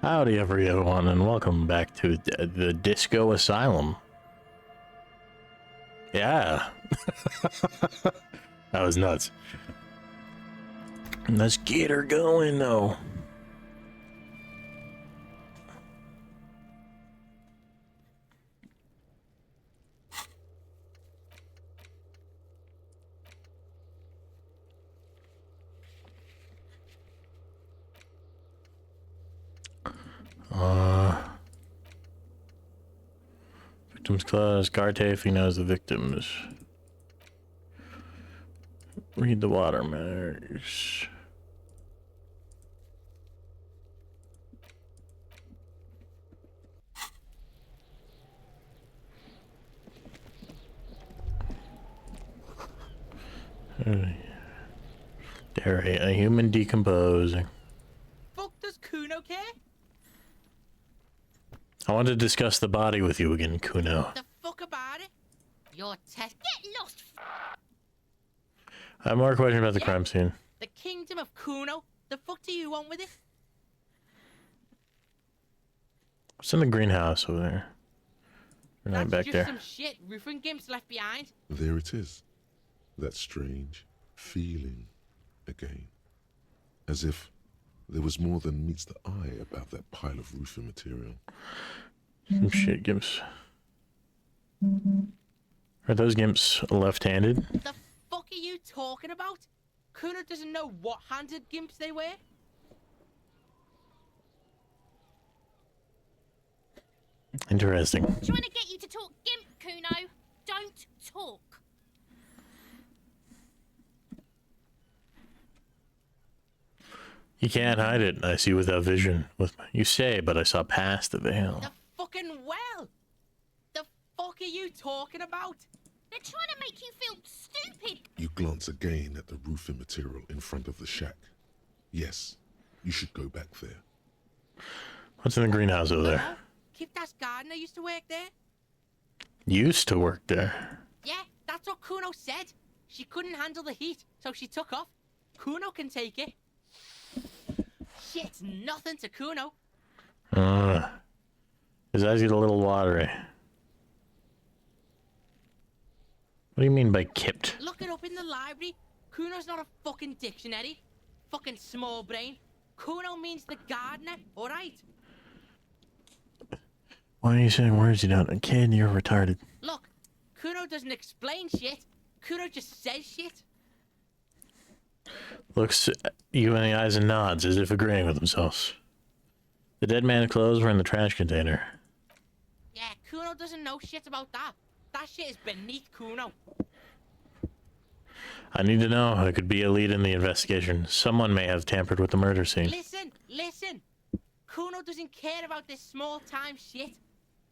Howdy everyone, and welcome back to the Disco Asylum. Yeah. That was nuts. Let's get her going, though. Victim's clause, Carte if he knows the victims. Read the watermarks. Dairy, a human decomposing. Fuck does Kuno care? I want to discuss the body with you again, Kuno. The fuck about it? Your test. Get lost. I have more questions about the crime scene. The kingdom of Kuno. The fuck do you want with it? What's in the greenhouse over there? We're not back just there. Some shit roofing gimps left behind. There it is. That strange feeling again. As if there was more than meets the eye about that pile of roofing material. Some shit gimps. Are those gimps left-handed? The fuck are you talking about? Kuno doesn't know what handed gimps they were. Interesting. Trying to get you to talk gimp, Kuno. Don't talk. You can't hide it. I see without vision. You say, but I saw past the veil. The fucking well. The fuck are you talking about? They're trying to make you feel stupid. You glance again at the roofing material in front of the shack. Yes, you should go back there. What's in the greenhouse over there? Kipta's gardener used to work there. Used to work there. Yeah, that's what Kuno said. She couldn't handle the heat, so she took off. Kuno can take it. Shit's nothing to Kuno. His eyes get a little watery. What do you mean by kipped? Look it up in the library. Kuno's not a fucking dictionary. Fucking small brain. Kuno means the gardener, alright? Why are you saying words you don't? Kid, you're retarded. Look, Kuno doesn't explain shit. Kuno just says shit. Looks at you in the eyes and nods as if agreeing with themselves. The dead man's clothes were in the trash container. Yeah, Kuno doesn't know shit about that. That shit is beneath Kuno. I need to know. It could be a lead in the investigation. Someone may have tampered with the murder scene. Listen. Kuno doesn't care about this small-time shit.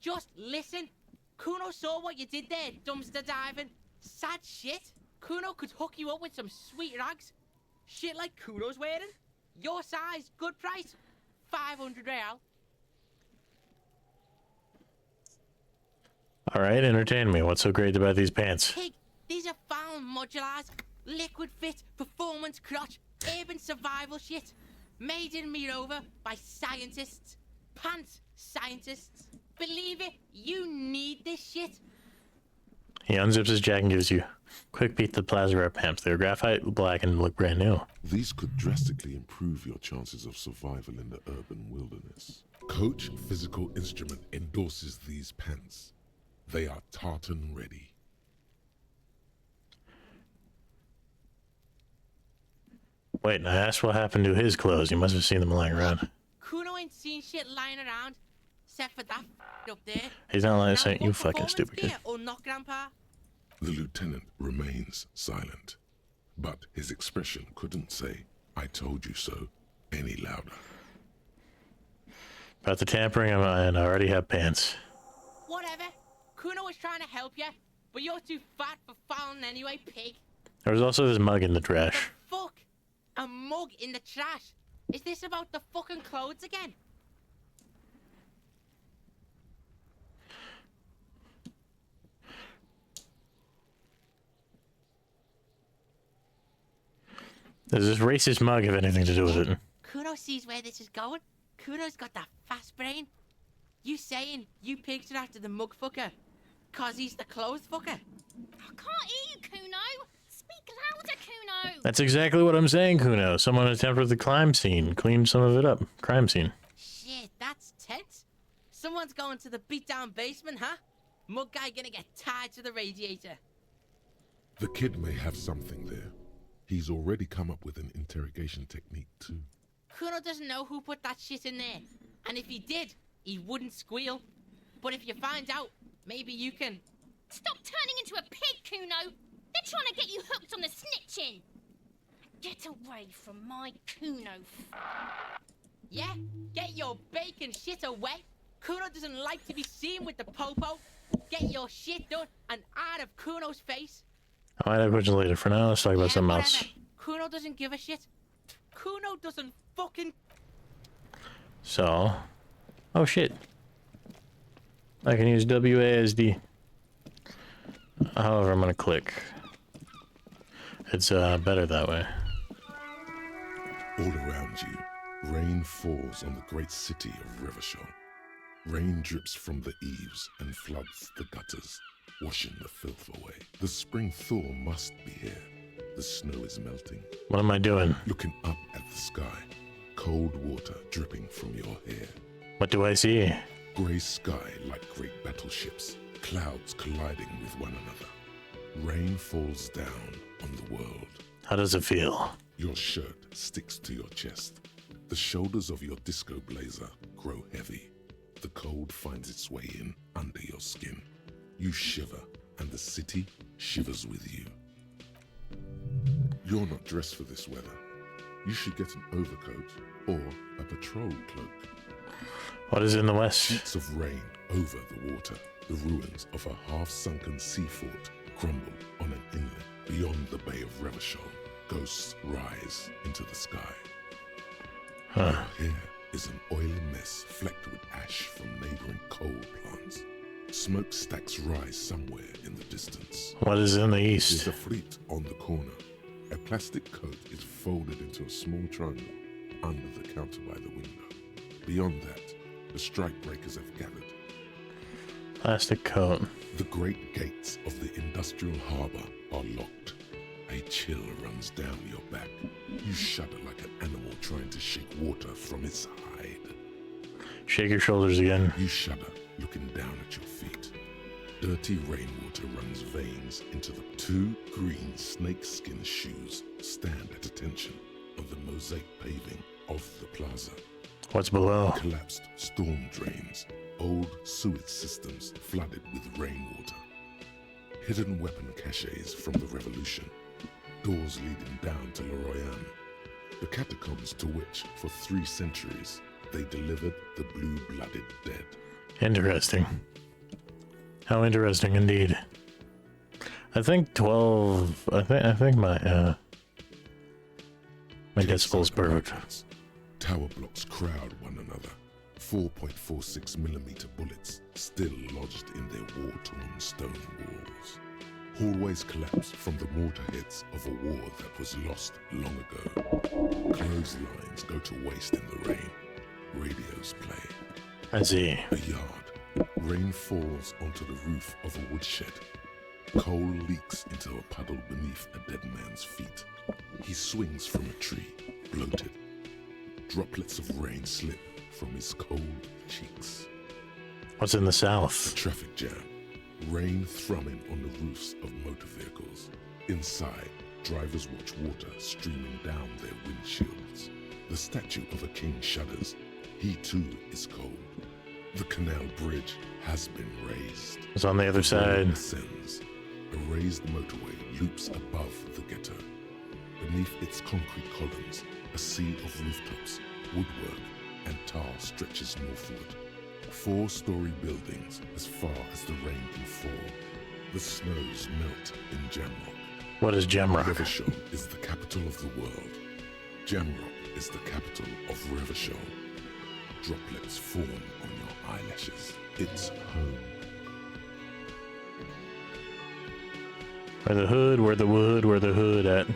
Just listen. Kuno saw what you did there, dumpster diving. Sad shit. Kuno could hook you up with some sweet rags. Shit like Kuno's wearing. Your size, good price. 500 real. Alright, entertain me. What's so great about these pants? Pig, these are found modulars. Liquid fit, performance crotch, urban survival shit. Made in Mirova by scientists. Pants scientists. Believe it, you need this shit. He unzips his jacket and gives you a quick peek at the plaza wrap pants. They're graphite black and look brand new. These could drastically improve your chances of survival in the urban wilderness. Coach Physical Instrument endorses these pants. They are tartan ready. Wait, I asked what happened to his clothes. You must have seen them lying around. Kuno ain't seen shit lying around, except for that up there. He's not lying, Now, saying, what you fucking performance stupid kid. gear or not, Grandpa? The lieutenant remains silent, but his expression couldn't say, "I told you so," any louder. About the tampering, and I already have pants. Whatever. Kuno was trying to help you, but you're too fat for fouling anyway, pig. There was also this mug in the trash. The fuck? A mug in the trash? Is this about the fucking clothes again? Does this racist mug have anything to do with it? Kuno sees where this is going. Kuno's got that fast brain. You saying you picked it after the mug fucker? Cause he's the clothes fucker? I can't hear you, Kuno. Speak louder, Kuno. That's exactly what I'm saying, Kuno. Someone attempted the crime scene. Cleaned some of it up. Crime scene. Shit, that's tense. Someone's going to the beat-down basement, huh? Mug guy gonna get tied to the radiator. The kid may have something there. He's already come up with an interrogation technique too. Kuno doesn't know who put that shit in there. And if he did, he wouldn't squeal. But if you find out, maybe you can... Stop turning into a pig, Kuno. They're trying to get you hooked on the snitching. Get away from my Kuno. Yeah? Get your bacon shit away. Kuno doesn't like to be seen with the popo. Get your shit done and out of Kuno's face. I might have questions later. For now, let's talk about something whatever. else. Kuno doesn't give a shit. Kuno doesn't fucking... So... Oh, shit. I can use WASD. However, I'm gonna click. It's better that way. All around you, rain falls on the great city of Revachol. Rain drips from the eaves and floods the gutters, washing the filth away. The spring thaw must be here. The snow is melting. What am I doing? Looking up at the sky, cold water dripping from your hair. What do I see? Grey sky like great battleships, clouds colliding with one another. Rain falls down on the world. How does it feel? Your shirt sticks to your chest. The shoulders of your disco blazer grow heavy. The cold finds its way in under your skin. You shiver, and the city shivers with you. You're not dressed for this weather. You should get an overcoat or a patrol cloak. What is in the west? Sheets of rain over the water. The ruins of a half-sunken sea fort crumble on an inlet beyond the Bay of Revachol. Ghosts rise into the sky. Huh. Here is an oily mess flecked with ash from neighboring coal plants. Smokestacks rise somewhere in the distance. What is in the There's east? a fleet on the corner. A plastic coat is folded into a small triangle under the counter by the window. Beyond that, the strike breakers have gathered. Plastic coat. The great gates of the industrial harbor are locked. A chill runs down your back. You shudder like an animal trying to shake water from its hide. Shake your shoulders again. You shudder, looking down at your feet. Dirty rainwater runs veins into the two green snakeskin shoes stand at attention on the mosaic paving of the plaza. What's below? Collapsed storm drains, old sewage systems flooded with rainwater. Hidden weapon caches from the revolution. Doors leading down to Leroyan. The catacombs to which, for 3 centuries, they delivered the blue-blooded dead. Interesting. How interesting indeed. I think 12. I think my decibel's perfect. Tower blocks crowd one another. 4.46mm bullets still lodged in their war-torn stone walls. Hallways collapse from the mortar hits of a war that was lost long ago. Clotheslines go to waste in the rain. Radios play. I see. A yard. Rain falls onto the roof of a woodshed. Coal leaks into a puddle beneath a dead man's feet. He swings from a tree, bloated. Droplets of rain slip from his cold cheeks. What's in the A south? traffic jam. Rain thrumming on the roofs of motor vehicles. Inside, drivers watch water streaming down their windshields. The statue of a king shudders. He too is cold. The canal bridge has been raised. It's on the other Rain side. ascends. A raised motorway loops above the ghetto. Beneath its concrete columns, a sea of rooftops, woodwork, and tar stretches northward. 4-story buildings as far as the rain can fall. The snows melt in Jamrock. What is Gemrock? Revachol is the capital of the world. Jamrock is the capital of Revachol. Droplets form on your eyelashes. It's home. Where the hood, where the wood, where the hood at?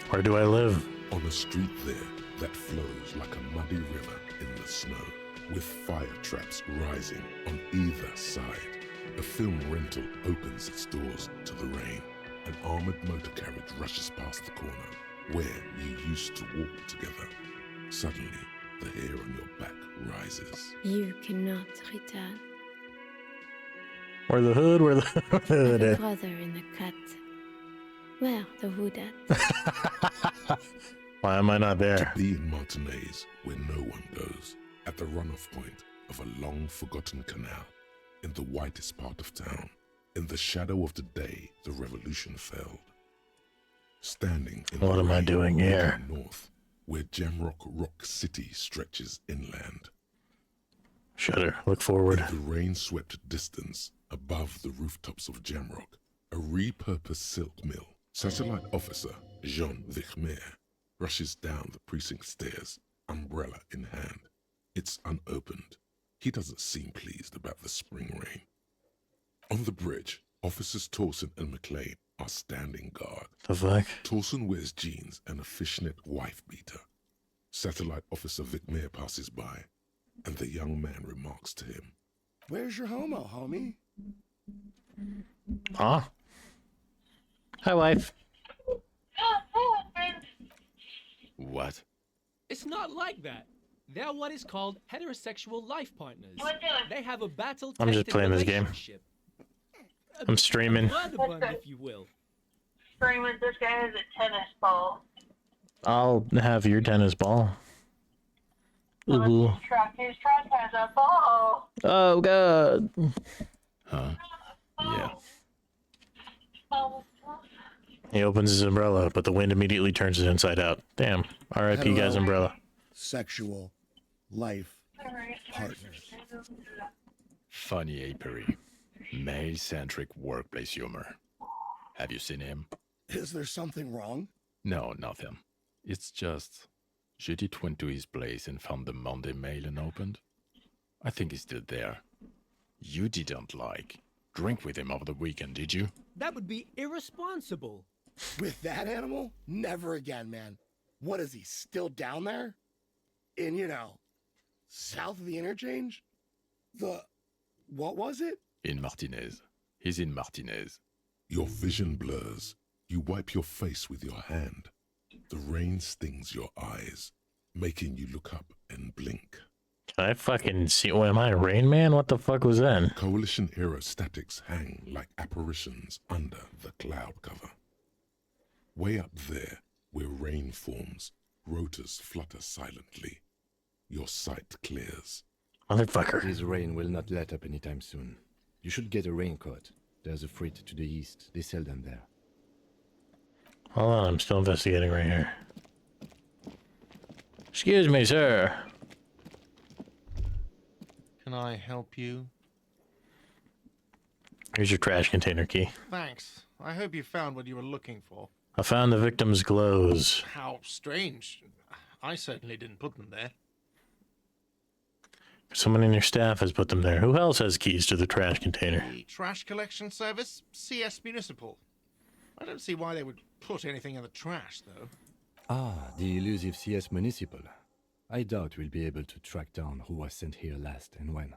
Where do I live? On a street there that flows like a muddy river in the snow, with fire traps rising on either side. A film rental opens its doors to the rain. An armored motor carriage rushes past the corner where you used to walk together. Suddenly, the hair on your back rises. You cannot return. Where the hood? Where the hood The at? brother in the cut. Where the hood at? Why am I not there? Be in Martinez, where no one goes, at the runoff point of a long-forgotten canal, in the whitest part of town, in the shadow of the day the revolution failed. Standing in What the am I rain, doing here? looking north, where Jamrock Rock City stretches inland. Shudder. Look forward. In the rain-swept distance, above the rooftops of Jamrock, a repurposed silk mill. Satellite officer Jean Vichmer rushes down the precinct stairs, umbrella in hand. It's unopened. He doesn't seem pleased about the spring rain. On the bridge, officers Torsen and McLean are standing guard. The fuck? Torsen wears jeans and a fishnet wife-beater. Satellite officer Vichmer passes by, and the young man remarks to him, Where's your homo, homie? Ah. Hi, wife. What? It's not like that. They're what is called heterosexual life partners. They have a battle. I'm just playing this game. I'm streaming. Murder bun, if you will. Streaming, this guy has a tennis ball. I'll have your tennis ball. Ooh. His truck has a ball. Oh, God. Huh? Yeah. He opens his umbrella, but the wind immediately turns it inside out. Damn. R.I.P. guy's Hello. umbrella. Sexual life partners. Funny apery. Male-centric workplace humor. Have you seen him? Is there something wrong? No, nothing. It's just... Judith went to his place and found the Monday mail unopened. I think he's still there. You didn't, drink with him over the weekend, did you? That would be irresponsible. With that animal? Never again, man. What is he, still down there? In, south of the interchange? What was it? In Martinez. He's in Martinez. Your vision blurs. You wipe your face with your hand. The rain stings your eyes, making you look up and blink. Can I fucking see? Oh, am I a Rain Man? What the fuck was that? Coalition-era statics hang like apparitions under the cloud cover. Way up there, where rain forms, rotors flutter silently. Your sight clears. Motherfucker. This rain will not let up anytime soon. You should get a raincoat. There's a freight to the east. They sell them there. Hold on, I'm still investigating right here. Excuse me, sir. Can I help you? Here's your trash container key. Thanks. I hope you found what you were looking for. I found the victim's clothes. How strange. I certainly didn't put them there. Someone in your staff has put them there. Who else has keys to the trash container? The trash collection service? CS Municipal. I don't see why they would put anything in the trash, though. Ah, the elusive CS Municipal. I doubt we'll be able to track down who was sent here last and when.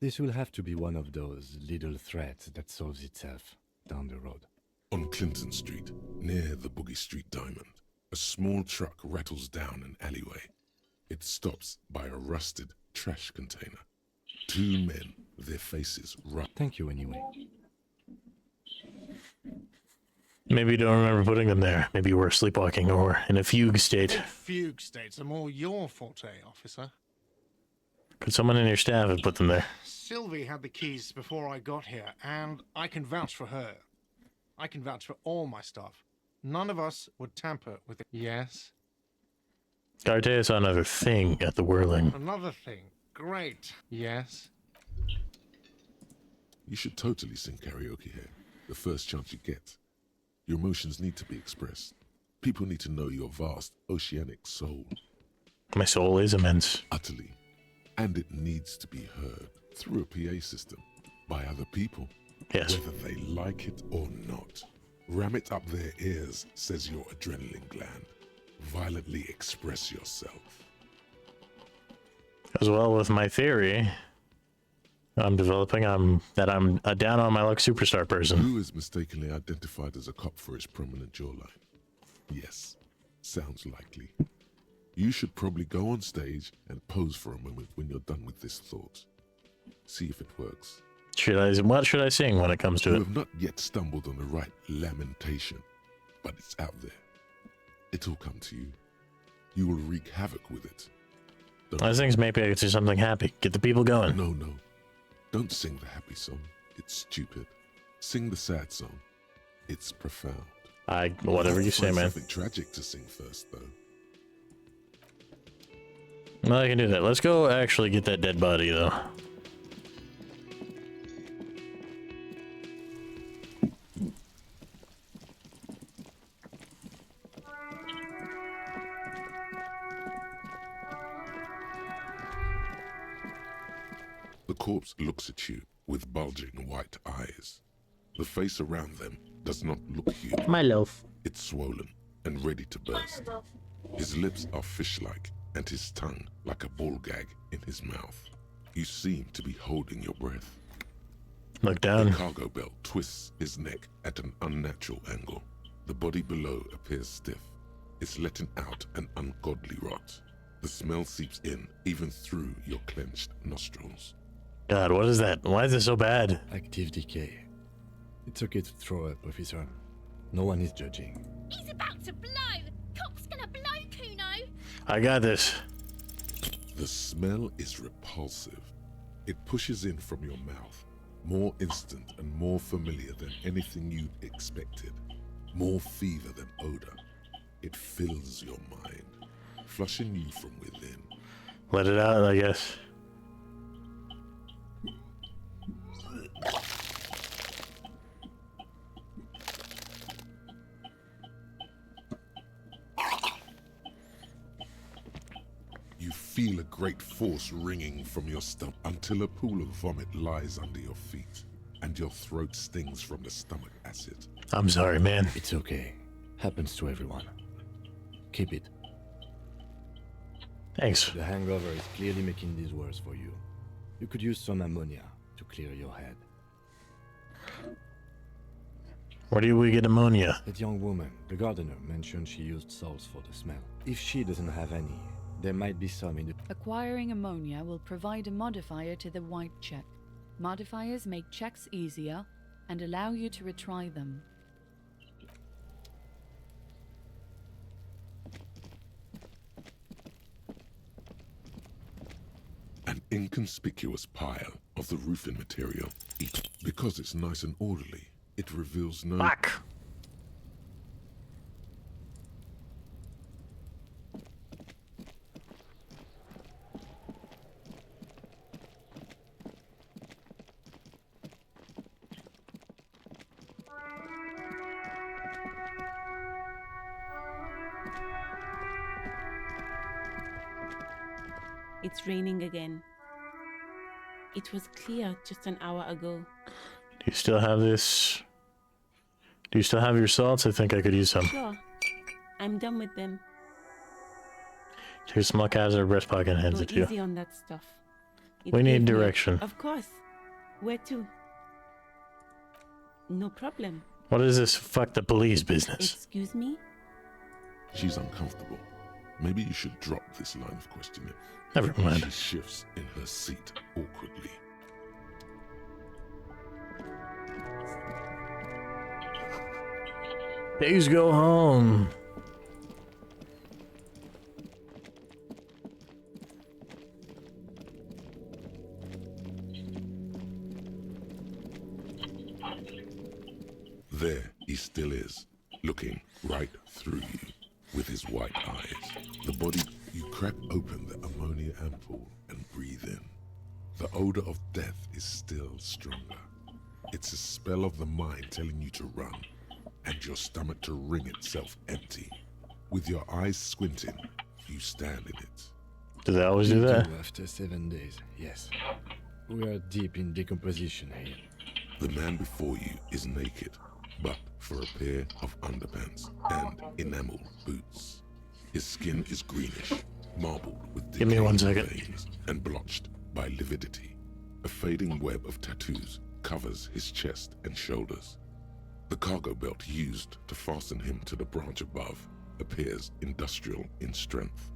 This will have to be one of those little threats that solves itself down the road. On Clinton Street, near the Boogie Street Diamond, a small truck rattles down an alleyway. It stops by a rusted trash container. Two men, their faces rough. Thank you anyway. Maybe you don't remember putting them there. Maybe you were sleepwalking or in a fugue state. Fugue states are more your forte, officer. Could someone in your staff have put them there? Sylvie had the keys before I got here, and I can vouch for her. I can vouch for all my staff. None of us would tamper with it. Yes? Garte saw another thing at the whirling. Another thing. Great. Yes? You should totally sing karaoke here, the first chance you get. Your emotions need to be expressed. People need to know your vast, oceanic soul. My soul is immense. Utterly. And it needs to be heard through a PA system by other people. Yes. Whether they like it or not. Ram it up their ears, says your adrenaline gland. violently express yourself. As well with my theory I'm developing, that I'm a down on my luck superstar person. Who is mistakenly identified as a cop for his prominent jawline? Yes, sounds likely. You should probably go on stage and pose for a moment when you're done with this thought. See if it works. What should I sing when it comes to You it? have not yet stumbled on the right lamentation, but it's out there. It'll come to you. You will wreak havoc with it. I think maybe I could say something happy. Get the people going. No. Don't sing the happy song. It's stupid. Sing the sad song. It's profound. Whatever you say, man. Something tragic to sing first, though. Well, I can do that. Let's go actually get that dead body, though. The corpse looks at you with bulging white eyes. The face around them does not look human. My love. It's swollen and ready to burst. His lips are fish-like and his tongue like a ball gag in his mouth. You seem to be holding your breath. Look down. The cargo belt twists his neck at an unnatural angle. The body below appears stiff. It's letting out an ungodly rot. The smell seeps in even through your clenched nostrils. God, what is that? Why is it so bad? Active decay. It's okay to throw up, officer. No one is judging. He's about to blow! Cop's gonna blow, Kuno! I got this. The smell is repulsive. It pushes in from your mouth, more instant and more familiar than anything you'd expected, more fever than odor. It fills your mind, flushing you from within. Let it out, I guess. You feel a great force ringing from your stomach until a pool of vomit lies under your feet and your throat stings from the stomach acid. I'm sorry, man. It's okay. Happens to everyone. Keep it. Thanks. The hangover is clearly making this worse for you. You could use some ammonia to clear your head. Where do we get ammonia? That young woman, the gardener, mentioned she used salts for the smell. If she doesn't have any, there might be some in the... Acquiring ammonia will provide a modifier to the white check. Modifiers make checks easier and allow you to retry them. An inconspicuous pile of the roofing material. Because it's nice and orderly, it reveals no... Fuck! It's raining again. It was clear just an hour ago. Do you still have this? Do you still have your salts? I think I could use some. Sure. I'm done with them. Here's some luck out of our breast pocket and hands Go it to you. easy on that stuff. It We need gave me- direction. Of course. Where to? No problem. What is this fuck the police business? Excuse me? She's uncomfortable. Maybe you should drop this line of questioning. Never mind. She shifts in her seat awkwardly. Please go home. There he still is, looking right through you with his white eyes. The body, you crack open the ammonia ampoule and breathe in. The odor of death is still stronger. It's a spell of the mind telling you to run, and your stomach to wring itself empty. With your eyes squinting, you stand in it. Do they always do that? After 7 days, yes. We are deep in decomposition here. The man before you is naked, but for a pair of underpants and enamel boots. His skin is greenish, marbled with Give me 1 decaying second. veins and blotched by lividity. A fading web of tattoos covers his chest and shoulders. The cargo belt used to fasten him to the branch above appears industrial in strength.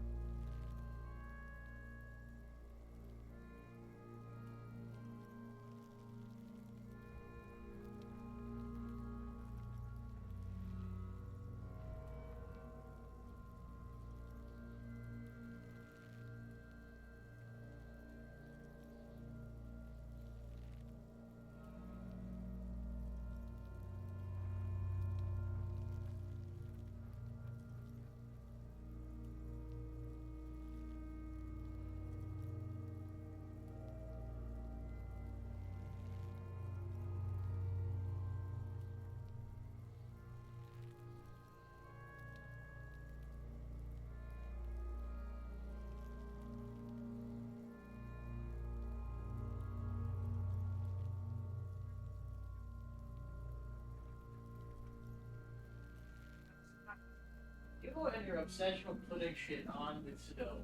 You and your obsession with putting shit on the stove.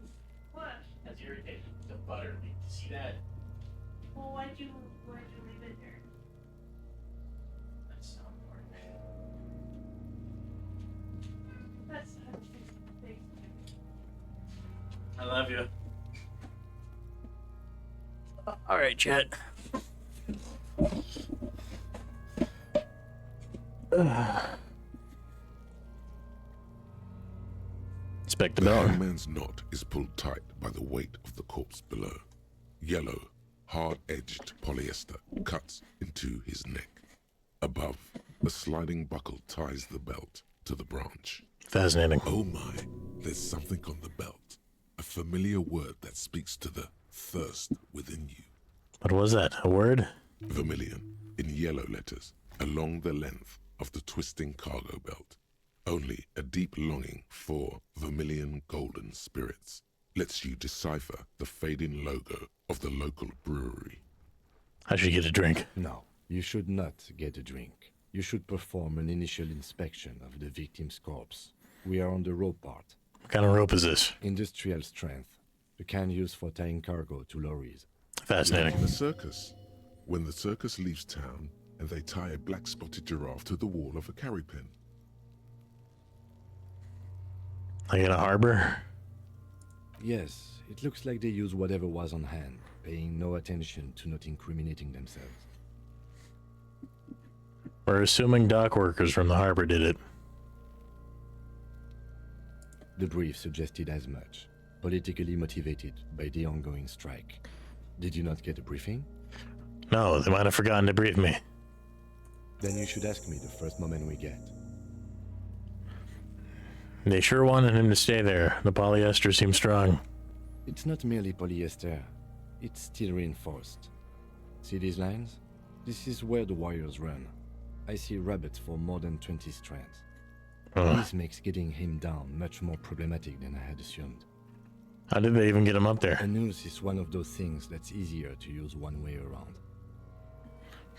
What? That's irritating. The butter. Need to see that. Well, why'd you leave it there? That's not important. That's not a big I love you. All right, chat. Inspect the The bell. hangman's knot is pulled tight by the weight of the corpse below. Yellow, hard-edged polyester cuts into his neck. Above, a sliding buckle ties the belt to the branch. Fascinating. Oh my, there's something on the belt. A familiar word that speaks to the thirst within you. What was that? A word? Vermilion, in yellow letters, along the length of the twisting cargo belt. Only a deep longing for vermilion golden spirits lets you decipher the fading logo of the local brewery. I should get a drink. No, you should not get a drink. You should perform an initial inspection of the victim's corpse. We are on the rope part. What kind of rope is this? Industrial strength. The kind used for tying cargo to lorries. Fascinating. Like the circus. When the circus leaves town and they tie a black-spotted giraffe to the wall of a carry pen. Like in a harbor? Yes, it looks like they use whatever was on hand, paying no attention to not incriminating themselves. We're assuming dock workers from the harbor did it. The brief suggested as much, politically motivated by the ongoing strike. Did you not get a briefing? No, they might have forgotten to brief me. Then you should ask me the first moment we get. They sure wanted him to stay there. The polyester seems strong. It's not merely polyester, it's steel reinforced. See these lines? This is where the wires run. I see rabbits for more than 20 strands. This makes getting him down much more problematic than I had assumed. How did they even get him up there? A noose is one of those things that's easier to use one way around.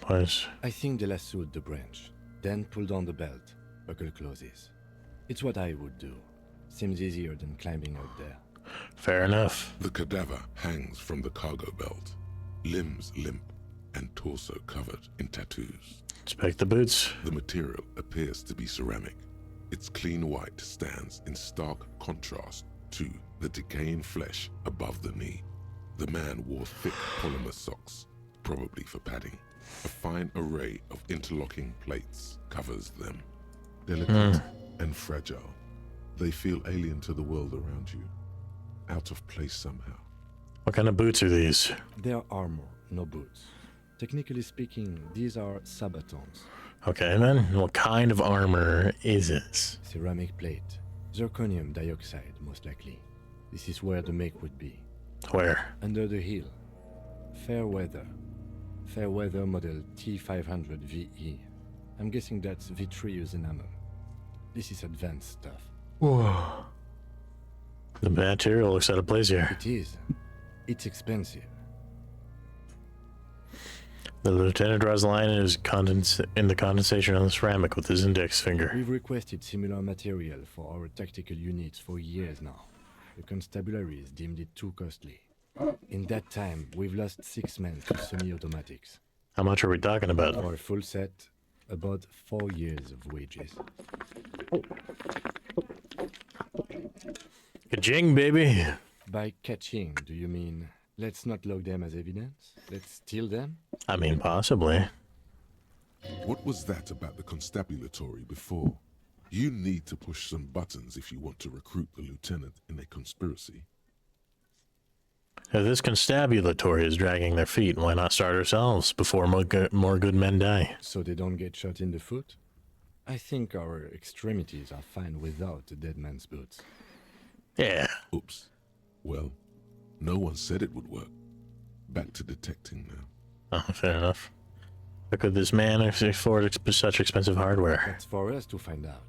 Plus, I think they lassoed the branch, then pulled on the belt, buckle closes. It's what I would do. Seems easier than climbing up there. fair enough. The cadaver hangs from the cargo belt, limbs limp and torso covered in tattoos. Inspect the boots. The material appears to be ceramic. Its clean white stands in stark contrast to the decaying flesh above the knee. The man wore thick polymer socks, probably for padding. A fine array of interlocking plates covers them. Delicate and fragile, they feel alien to the world around you, out of place somehow. What kind of boots are these? They are armor, no boots. Technically speaking, these are sabatons. Okay, then. What kind of armor is this? Ceramic plate. Zirconium dioxide, most likely. This is where the make would be. Where? Under the heel. Fair weather. Fair weather model T500 VE. I'm guessing that's vitreous enamel. This is advanced stuff. Whoa. The material looks out of place here. It is. It's expensive. The lieutenant draws a line in the condensation on the ceramic with his index finger. We've requested similar material for our tactical units for years now. The constabularies deemed it too costly. In that time, we've lost 6 men to semi-automatics. How much are we talking about? For a full set, about 4 years of wages. Ka-ching, baby! By catching, do you mean let's not log them as evidence? Let's steal them? I mean, possibly. What was that about the constabulatory before? You need to push some buttons if you want to recruit the lieutenant in a conspiracy. If this constabulatory is dragging their feet, why not start ourselves before more good men die? So they don't get shot in the foot? I think our extremities are fine without the dead man's boots. Yeah. Oops. Well, no one said it would work. Back to detecting now. Oh, fair enough. How could this man afford such expensive hardware? That's for us to find out.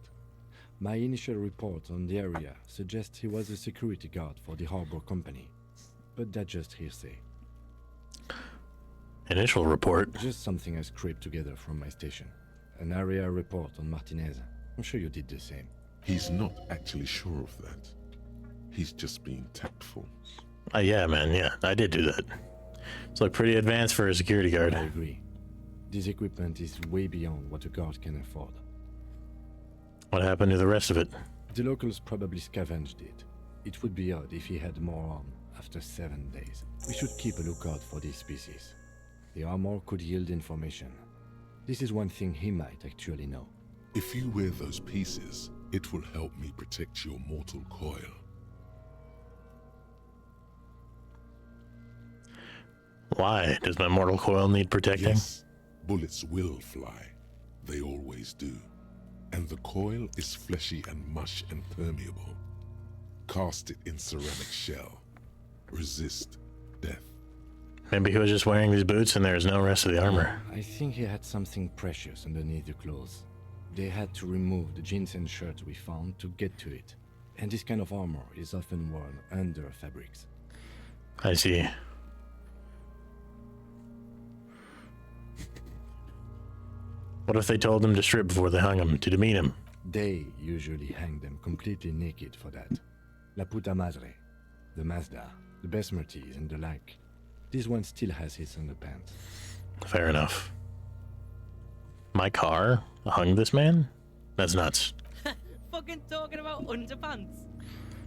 My initial report on the area suggests he was a security guard for the harbor company. But that's just hearsay. Initial report? Just something I scraped together from my station. An area report on Martinez. I'm sure you did the same. He's not actually sure of that. He's just being tactful. Yeah, man, yeah. I did do that. It's like pretty advanced for a security guard. I agree. This equipment is way beyond what a guard can afford. What happened to the rest of it? The locals probably scavenged it. It would be odd if he had more on after 7 days. We should keep a lookout for this species. The armor could yield information. This is one thing he might actually know. If you wear those pieces, it will help me protect your mortal coil. Why? Does my mortal coil need protecting? Yes, bullets will fly. They always do. And the coil is fleshy and mush and permeable. Cast it in ceramic shell. Resist death. Maybe he was just wearing these boots and there's no rest of the armor. I think he had something precious underneath the clothes. They had to remove the jeans and shirts we found to get to it. And this kind of armor is often worn under fabrics. I see. What if they told him to strip before they hung him, to demean him? They usually hang them completely naked for that. La puta madre, the Mazda, the Besmerties, and the like. This one still has his underpants. Fair enough. My car hung this man? That's nuts. Fucking talking about underpants.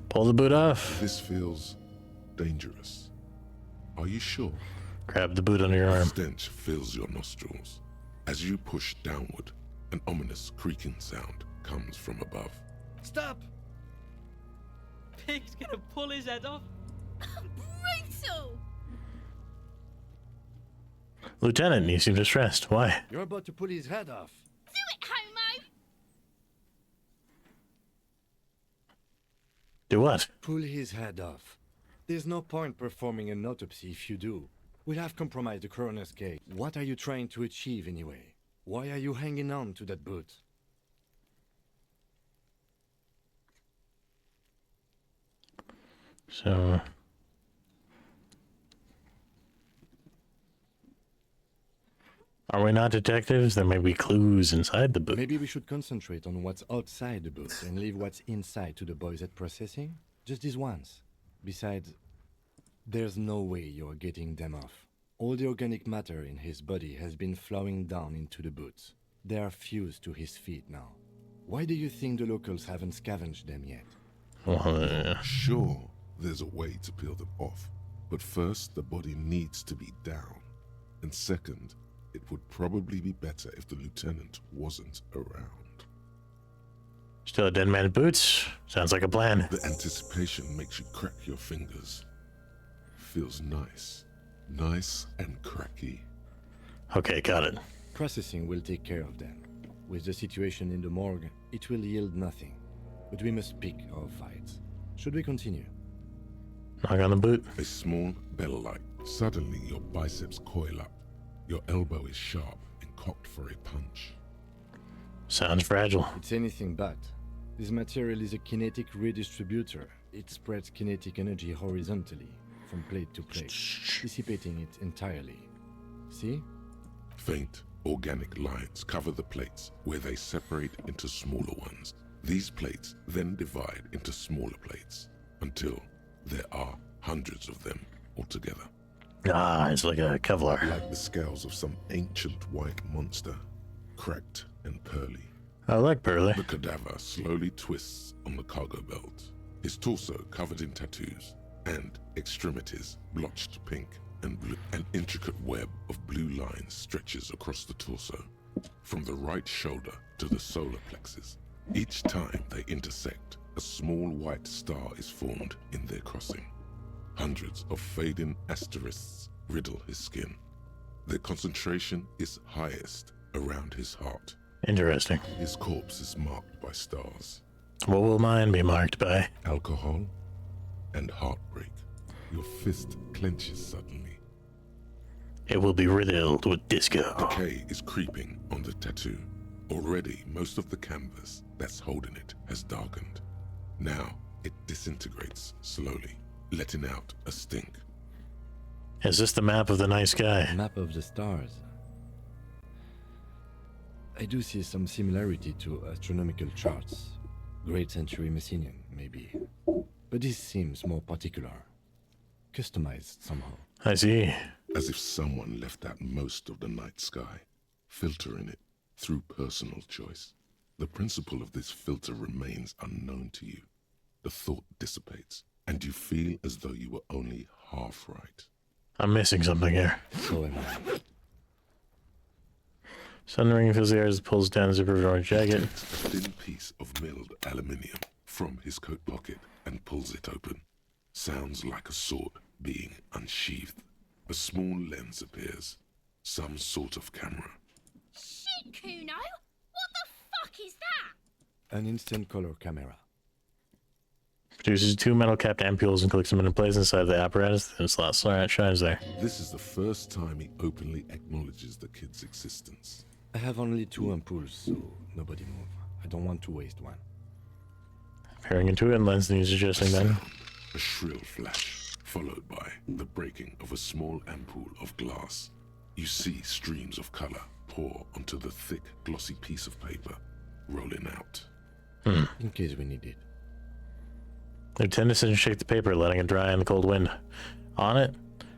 Pull the boot off. This feels dangerous. Are you sure? Grab the boot under your The arm. stench fills your nostrils. As you push downward, an ominous creaking sound comes from above. Stop! Pig's gonna pull his head off. Brutal! Lieutenant, you seem distressed. Why? You're about to pull his head off. Do it, Homo! Do what? Pull his head off. There's no point performing an autopsy if you do. We'll have compromised the coroner's case. What are you trying to achieve anyway? Why are you hanging on to that boot? So... Are we not detectives? There may be clues inside the boot. Maybe we should concentrate on what's outside the boot and leave what's inside to the boys at processing? Just this once. Besides, there's no way you're getting them off. All the organic matter in his body has been flowing down into the boots. They are fused to his feet now. Why do you think the locals haven't scavenged them yet? Well, Sure, there's a way to peel them off. But first, the body needs to be down. And second, it would probably be better if the lieutenant wasn't around. Still a dead man's boots? Sounds like a plan. The anticipation makes you crack your fingers. Feels nice. Nice and cracky. Okay, got it. Processing will take care of them. With the situation in the morgue, it will yield nothing. But we must pick our fights. Should we continue? Knock on the boot. A small bell light. Suddenly, your biceps coil up. Your elbow is sharp and cocked for a punch. Sounds fragile. It's anything but. This material is a kinetic redistributor. It spreads kinetic energy horizontally, from plate to plate, dissipating it entirely. See? Faint, organic lines cover the plates where they separate into smaller ones. These plates then divide into smaller plates until there are hundreds of them altogether. Ah, it's like a Kevlar. Like the scales of some ancient white monster, cracked and pearly. I like Pearly. The cadaver slowly twists on the cargo belt, his torso covered in tattoos, and extremities blotched pink and blue. An intricate web of blue lines stretches across the torso, from the right shoulder to the solar plexus. Each time they intersect, a small white star is formed in their crossing. Hundreds of fading asterisks riddle his skin. Their concentration is highest around his heart. Interesting. His corpse is marked by stars. What will mine be marked by? Alcohol and heartbreak. Your fist clenches suddenly. It will be riddled with disco. Decay is creeping on the tattoo. Already, most of the canvas that's holding it has darkened. Now, it disintegrates slowly, letting out a stink. Is this the map of the night sky? Map of the stars. I do see some similarity to astronomical charts. Great century Messinian, maybe. But this seems more particular. Customized somehow. I see. As if someone left out most of the night sky, filtering it through personal choice. The principle of this filter remains unknown to you. The thought dissipates, and you feel as though you were only half right. I'm missing something here. So am I. Sun ring fills the air as it pulls down the zipper of orange jacket. He takes a thin piece of milled aluminium from his coat pocket and pulls it open. Sounds like a sword being unsheathed. A small lens appears. Some sort of camera. Shit, Kuno! What the fuck is that? An instant color camera. Produces two metal-capped ampules and clicks them into place inside the apparatus. And slot shines there. This is the first time he openly acknowledges the kid's existence. I have only 2 ampoules, so nobody move. I don't want to waste one. Peering into it and lens needs adjusting then. A shrill flash, followed by the breaking of a small ampoule of glass. You see streams of color pour onto the thick, glossy piece of paper, rolling out. In case we need it. Lieutenant doesn't shake the paper, letting it dry in the cold wind. On it,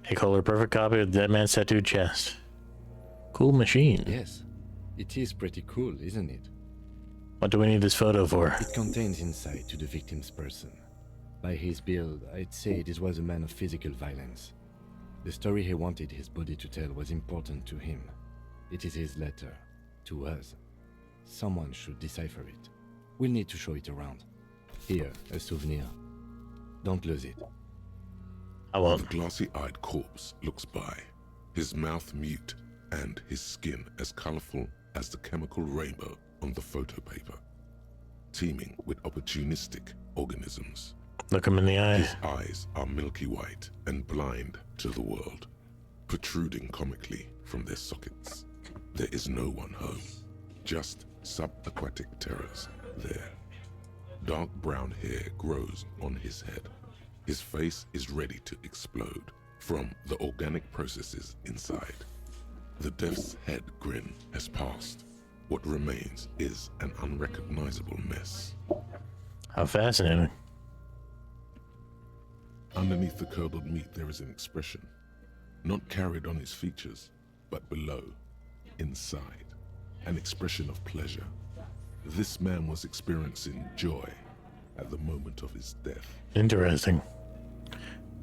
a color-perfect copy of the dead man's tattooed chest. Cool machine. Yes. It is pretty cool, isn't it? What do we need this photo for? It contains insight to the victim's person. By his build, I'd say this was a man of physical violence. The story he wanted his body to tell was important to him. It is his letter. To us. Someone should decipher it. We'll need to show it around. Here, a souvenir. Don't lose it. I won't. The glassy-eyed corpse looks by, his mouth mute and his skin as colorful as the chemical rainbow on the photo paper, teeming with opportunistic organisms. Look him in the eye. His eyes are milky white and blind to the world, protruding comically from their sockets. There is no one home, just subaquatic terrors there. Dark brown hair grows on his head. His face is ready to explode from the organic processes inside. The death's head grin has passed. What remains is an unrecognizable mess. How fascinating. Underneath the curdled meat there is an expression, not carried on his features, but below, inside, an expression of pleasure. This man was experiencing joy at the moment of his death. Interesting.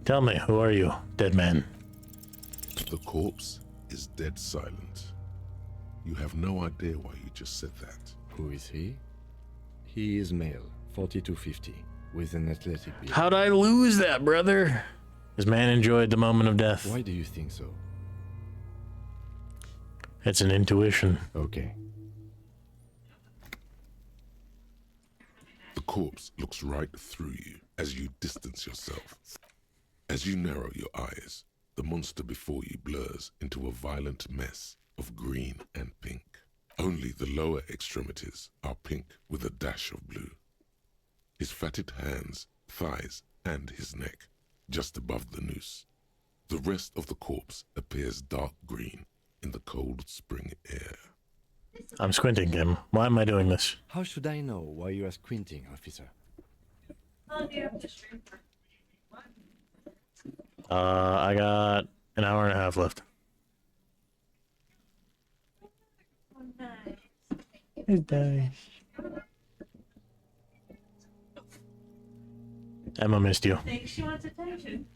Tell me, who are you, dead man? The corpse is dead silent. You have no idea why you just said that. Who is he? He is male, 40 to 50, with an athletic build. How'd I lose that, brother? This man enjoyed the moment of death. Why do you think so? It's an intuition. Okay. The corpse looks right through you as you distance yourself. As you narrow your eyes, the monster before you blurs into a violent mess of green and pink. Only the lower extremities are pink with a dash of blue. His fatted hands, thighs, and his neck, just above the noose. The rest of the corpse appears dark green in the cold spring air. I'm squinting, Kim. Why am I doing this? How should I know why you are squinting, officer? Oh, do you have to stream for? I got an hour and a half left. Oh, nice. It's nice. Emma missed you. Thinks she wants attention.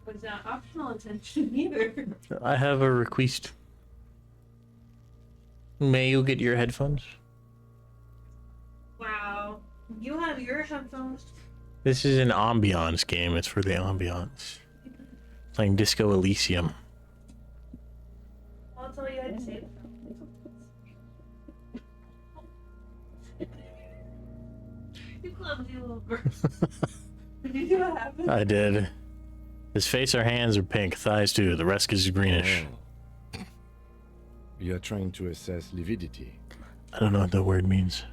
Was not optional attention either. I have a request. May you get your headphones? Wow. You have your headphones. This is an ambiance game. It's for the ambiance. Playing Disco Elysium. I'll tell you how to say it. You clumsy little girl. Did you see what happened? I did. His face or hands are pink, thighs too. The rest is greenish. Oh. You are trying to assess lividity. I don't know what that word means.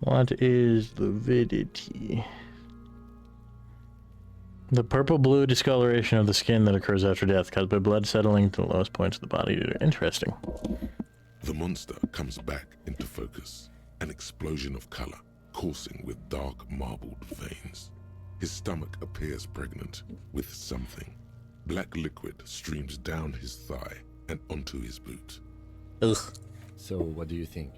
What is lividity? The purple-blue discoloration of the skin that occurs after death, caused by blood settling to the lowest points of the body. Interesting. The monster comes back into focus, an explosion of color, coursing with dark marbled veins. His stomach appears pregnant with something. Black liquid streams down his thigh and onto his boot. Ugh. So, what do you think?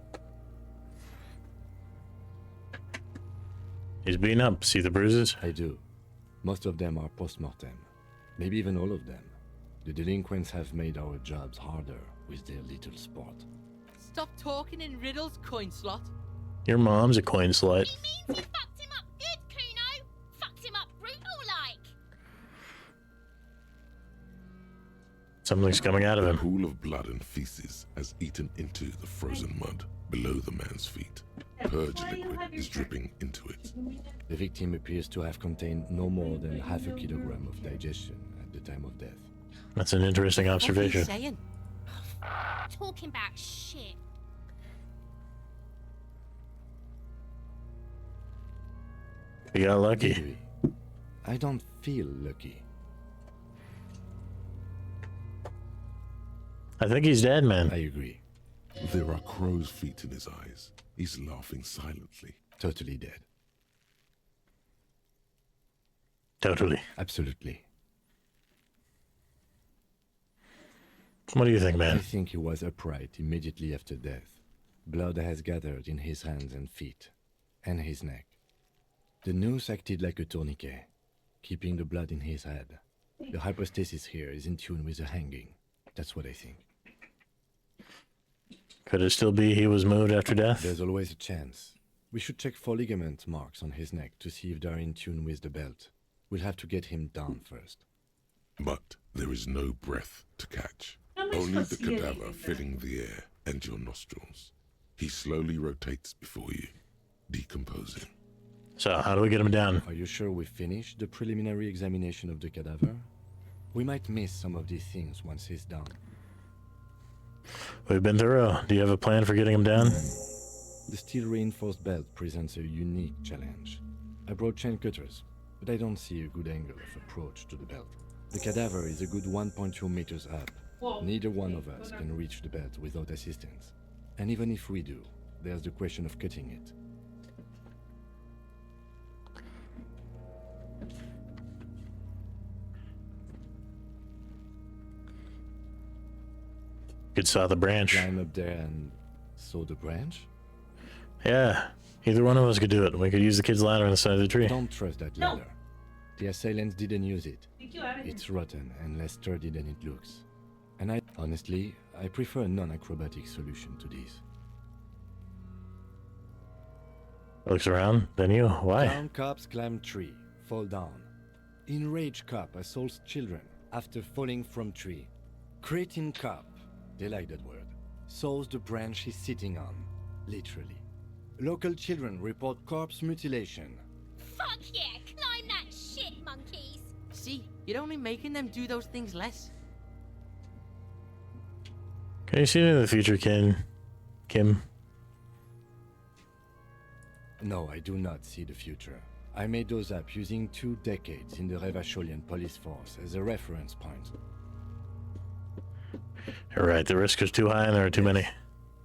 He's beaten up. See the bruises? I do. Most of them are post-mortem. Maybe even all of them. The delinquents have made our jobs harder with their little sport. Stop talking in riddles, coin slot. Your mom's a coin slut. He means he fucked him up good, Kuno. Fucked him up brutal like. Something's coming out of A him. pool of blood and feces has eaten into the frozen mud below the man's feet. Purge liquid is dripping into it. The victim appears to have contained no more than half a kilogram of digestion at the time of death. That's an interesting observation. What's he saying? Talking about shit. You got lucky. Maybe. I don't feel lucky. I think he's dead, man. I agree. There are crow's feet in his eyes. He's laughing silently. Totally dead. Totally. Absolutely. What do you think, I man? think he was upright immediately after death. Blood has gathered in his hands and feet, and his neck. The noose acted like a tourniquet, keeping the blood in his head. The hypostasis here is in tune with the hanging. That's what I think. Could it still be he was moved after death? There's always a chance. We should check for ligament marks on his neck to see if they're in tune with the belt. We'll have to get him down first. But there is no breath to catch. How am I Only supposed the to see cadaver anything filling the air and your nostrils. He slowly rotates before you, decomposing. So, how do we get him down? Are you sure we finished the preliminary examination of the cadaver? We might miss some of these things once he's done. We've been thorough. Do you have a plan for getting him down? The steel-reinforced belt presents a unique challenge. I brought chain cutters, but I don't see a good angle of approach to the belt. The cadaver is a good 1.2 meters up. Whoa. Neither one of us can reach the belt without assistance. And even if we do, there's the question of cutting it. Could saw the branch. Climb up there and saw the branch? Yeah, either one of us could do it. We could use the kid's ladder on the side of the tree. Don't trust that No. ladder. The assailants didn't use it. Take you out of here. It's rotten and less sturdy than it looks. And honestly, I prefer a non-acrobatic solution to this. Looks around, then you. Why? Clown cops climb tree, fall down. Enraged cop assaults children after falling from tree. Cretin cop, they like that word, saws the branch he's sitting on, literally. Local children report corpse mutilation. Fuck yeah, climb that shit, monkeys. See, you're only making them do those things less. Can you see me in the future, Kim? No, I do not see the future. I made those up using 2 decades in the Revacholian police force as a reference point. You're right, the risk is too high and there are too many.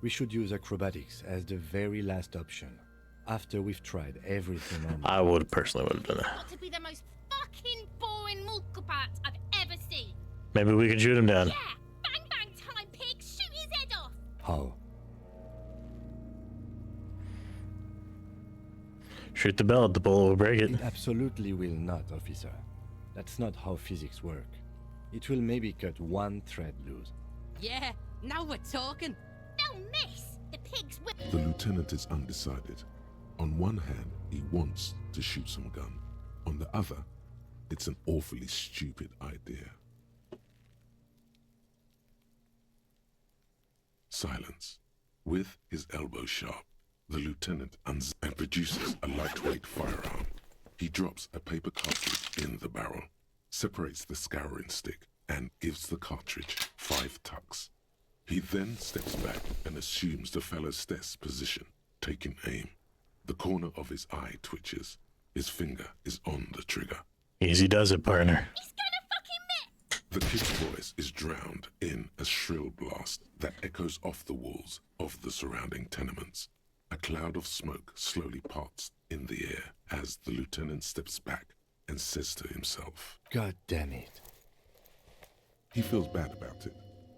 We should use acrobatics as the very last option. After we've tried everything on I would personally would have done that. Got to be the most fucking boring multipat I've ever seen. Maybe we can shoot him down. Yeah, bang bang time, pig, shoot his head off. How? Shoot the belt, the bullet will break it. It absolutely will not, officer. That's not how physics work. It will maybe cut 1 thread loose. Yeah, now we're talking. They'll miss. The pigs will. The lieutenant is undecided. On one hand, he wants to shoot some gun. On the other, it's an awfully stupid idea. Silence. With his elbow sharp, the lieutenant and produces a lightweight firearm. He drops a paper cartridge in the barrel, separates the scouring stick, and gives the cartridge 5 tucks. He then steps back and assumes the fellow's desk position, taking aim. The corner of his eye twitches. His finger is on the trigger. Easy does it, partner. He's gonna fucking miss. The kid's voice is drowned in a shrill blast that echoes off the walls of the surrounding tenements. A cloud of smoke slowly parts in the air as the lieutenant steps back and says to himself, God damn it. He feels bad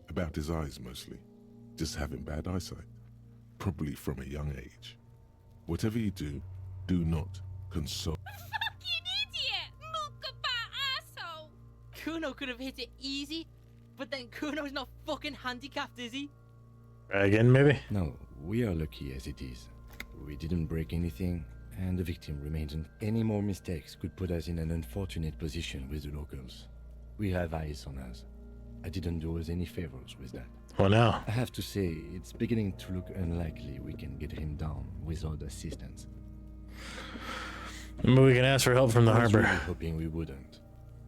about his eyes mostly, just having bad eyesight, probably from a young age. Whatever you do, do not console. Fucking idiot! Multipat asshole! Kuno could have hit it easy, but then Kuno's not fucking handicapped, is he? Try again, maybe? No, we are lucky as it is. We didn't break anything, and the victim remains. Any more mistakes could put us in an unfortunate position with the locals. We have eyes on us. I didn't do us any favors with that. Well, now. I have to say, it's beginning to look unlikely we can get him down without assistance. Maybe we can ask for help from the I was harbor. really hoping we wouldn't.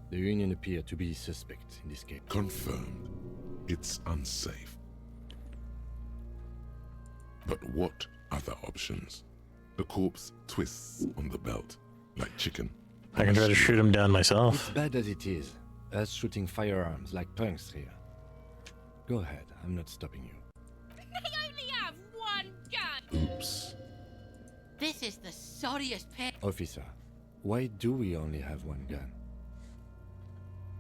The Union appear to be suspect in this case. Confirmed. It's unsafe. But what other options? The corpse twists on the belt, like chicken. I can try to shoot him down myself. It's bad as it is. Us shooting firearms like punks here. Go ahead, I'm not stopping you. They only have 1 gun. Oops. This is the sorriest pit. Officer, why do we only have 1 gun?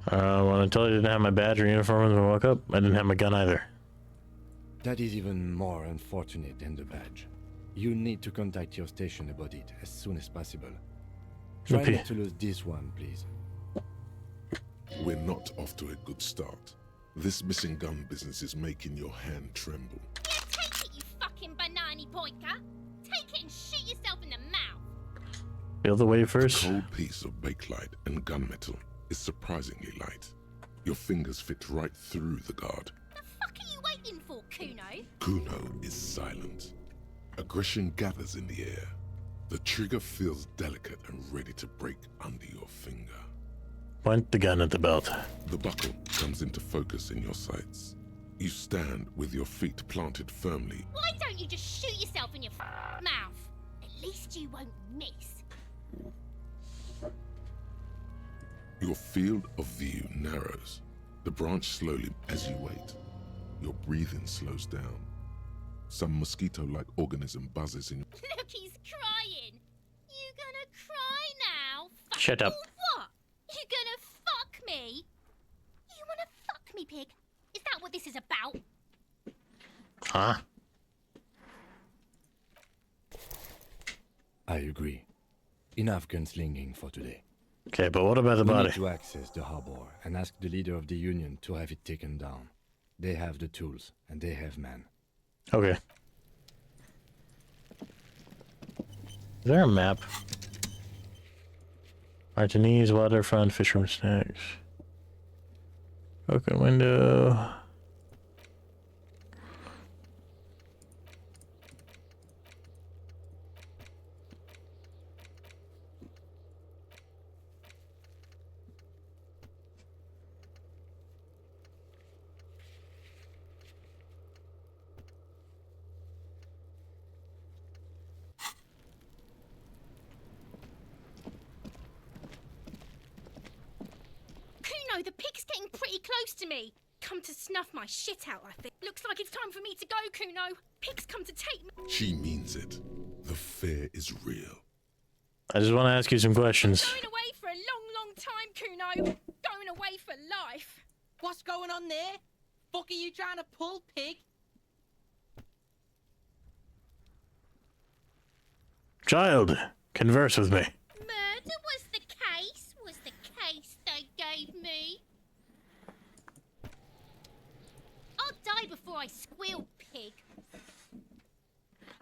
When I told you I didn't have my badge or uniform when I woke up, I didn't have my gun either. That is even more unfortunate than the badge. You need to contact your station about it as soon as possible. Try Okay. not to lose this one, please. We're not off to a good start. This missing gun business is making your hand tremble. Yeah, take it, you fucking banana pointer. Take it and shoot yourself in the mouth. Feel the wave first. A cold piece of bakelite and gunmetal is surprisingly light. Your fingers fit right through the guard. The fuck are you waiting for, Kuno? Kuno is silent. Aggression gathers in the air. The trigger feels delicate and ready to break under your finger. Point the gun at the belt. The buckle comes into focus in your sights. You stand with your feet planted firmly. Why don't you just shoot yourself in your mouth? At least you won't miss. Your field of view narrows. The branch slowly as you wait. Your breathing slows down. Some mosquito-like organism buzzes in. Look, he's crying. You gonna cry now? Shut up. What? You gonna fuck me? You wanna fuck me, pig? Is that what this is about? Huh? I agree. Enough gunslinging for today. Okay, but what about the We body? need to access the harbor and ask the leader of the Union to have it taken down. They have the tools, and they have men. Okay. Is there a map? Martinez, waterfront, fisherman snacks. Open window. Pig's getting pretty close to me. Come to snuff my shit out, I think. Looks like it's time for me to go, Kuno. Pig's come to take me. She means it. The fear is real. I just want to ask you some questions. Going away for a long, long time, Kuno. Going away for life. What's going on there? Fuck are you trying to pull, pig? Child, converse with me. Murder was the case they gave me. I'll die before I squeal, pig.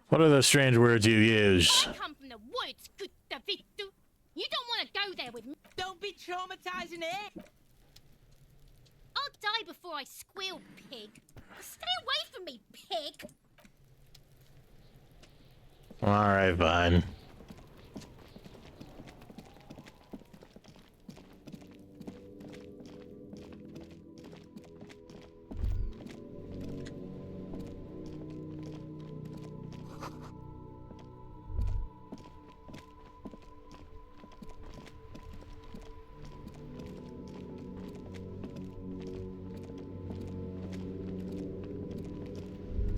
What are those strange words you use? I come from the woods, good Davidu. You don't want to go there with me. Don't be traumatizing her. I'll die before I squeal, pig. Stay away from me, pig. Alright, fine.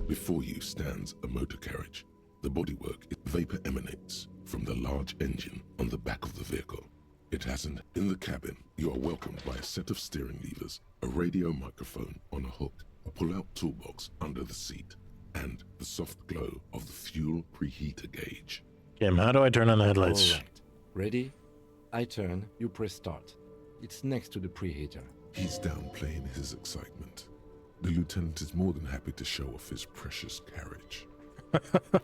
Before you stands a motor carriage. The bodywork, vapor emanates from the large engine on the back of the vehicle. It hasn't. In the cabin, you are welcomed by a set of steering levers, a radio microphone on a hook, a pull-out toolbox under the seat, and the soft glow of the fuel preheater gauge. Kim, how do I turn on the headlights? All right. Ready? I turn, you press start. It's next to the preheater. He's downplaying his excitement. The lieutenant is more than happy to show off his precious carriage.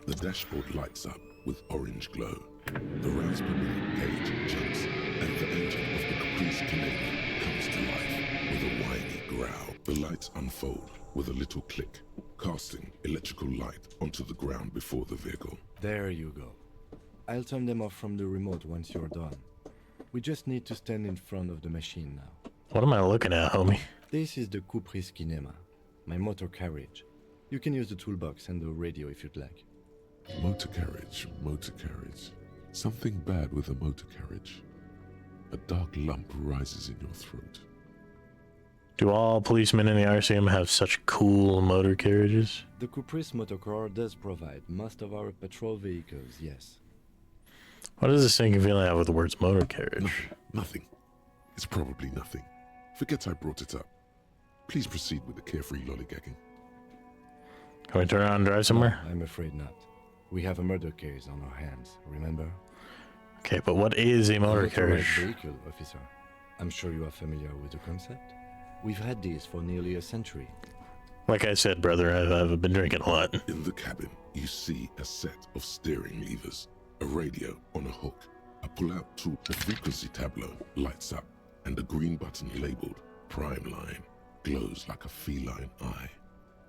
The dashboard lights up with orange glow. The rounds per minute gauge jumps, and the engine of the Caprice Canadian comes to life with a whiny growl. The lights unfold with a little click, casting electrical light onto the ground before the vehicle. There you go. I'll turn them off from the remote once you're done. We just need to stand in front of the machine now. What am I looking at, homie? This is the Caprice Kinema, my motor carriage. You can use the toolbox and the radio if you'd like. Motor carriage, motor carriage. Something bad with a motor carriage. A dark lump rises in your throat. Do all policemen in the Elysium have such cool motor carriages? The Caprice Motorcar does provide most of our patrol vehicles, yes. What does this sinking feeling have with the words motor carriage? Nothing. It's probably nothing. Forget I brought it up. Please proceed with the carefree lollygagging. Can we turn around and drive somewhere? No, I'm afraid not. We have a murder case on our hands, remember? Okay, but what is a motor carriage? Vehicle, officer. I'm sure you are familiar with the concept. We've had these for nearly a century. Like I said, brother, I've been drinking a lot. In the cabin, you see a set of steering levers, a radio on a hook, a pull-out tool. The frequency tableau lights up, and the green button labeled Prime Line glows like a feline eye.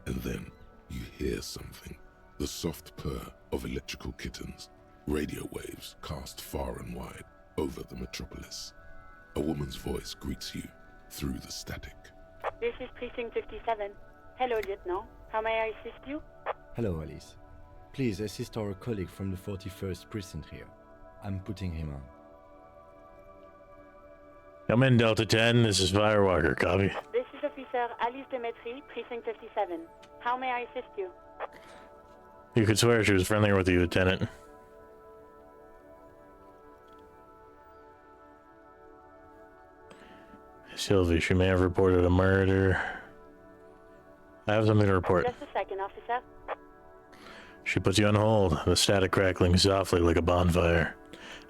And then you hear something. The soft purr of electrical kittens. Radio waves cast far and wide over the metropolis. A woman's voice greets you through the static. This is Precinct 57. Hello, Lieutenant. How may I assist you? Hello, Alice. Please assist our colleague from the 41st Precinct here. I'm putting him on. Come in, Delta 10. This is Firewalker. Copy. This is Officer Alice Demetri, Precinct 57. How may I assist you? You could swear she was friendlier with you, Lieutenant. Sylvie, she may have reported a murder. I have something to report. Just a second, officer. She puts you on hold, the static crackling softly like a bonfire.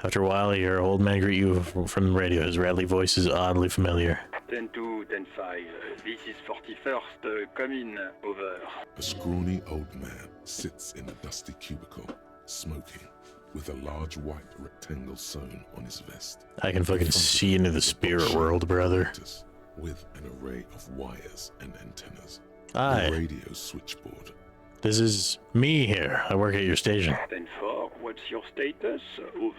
After a while, you hear an old man greet you from the radio. His rattly voice is oddly familiar. 10-2, 10-5. This is 41st. Come in. Over. A scrawny old man sits in a dusty cubicle, smoking, with a large white rectangle sewn on his vest. I can fucking see into the spirit world, brother. With an array of wires and antennas. Hi. A radio switchboard. This is me here. I work at your station. 10-4, what's your status? Over.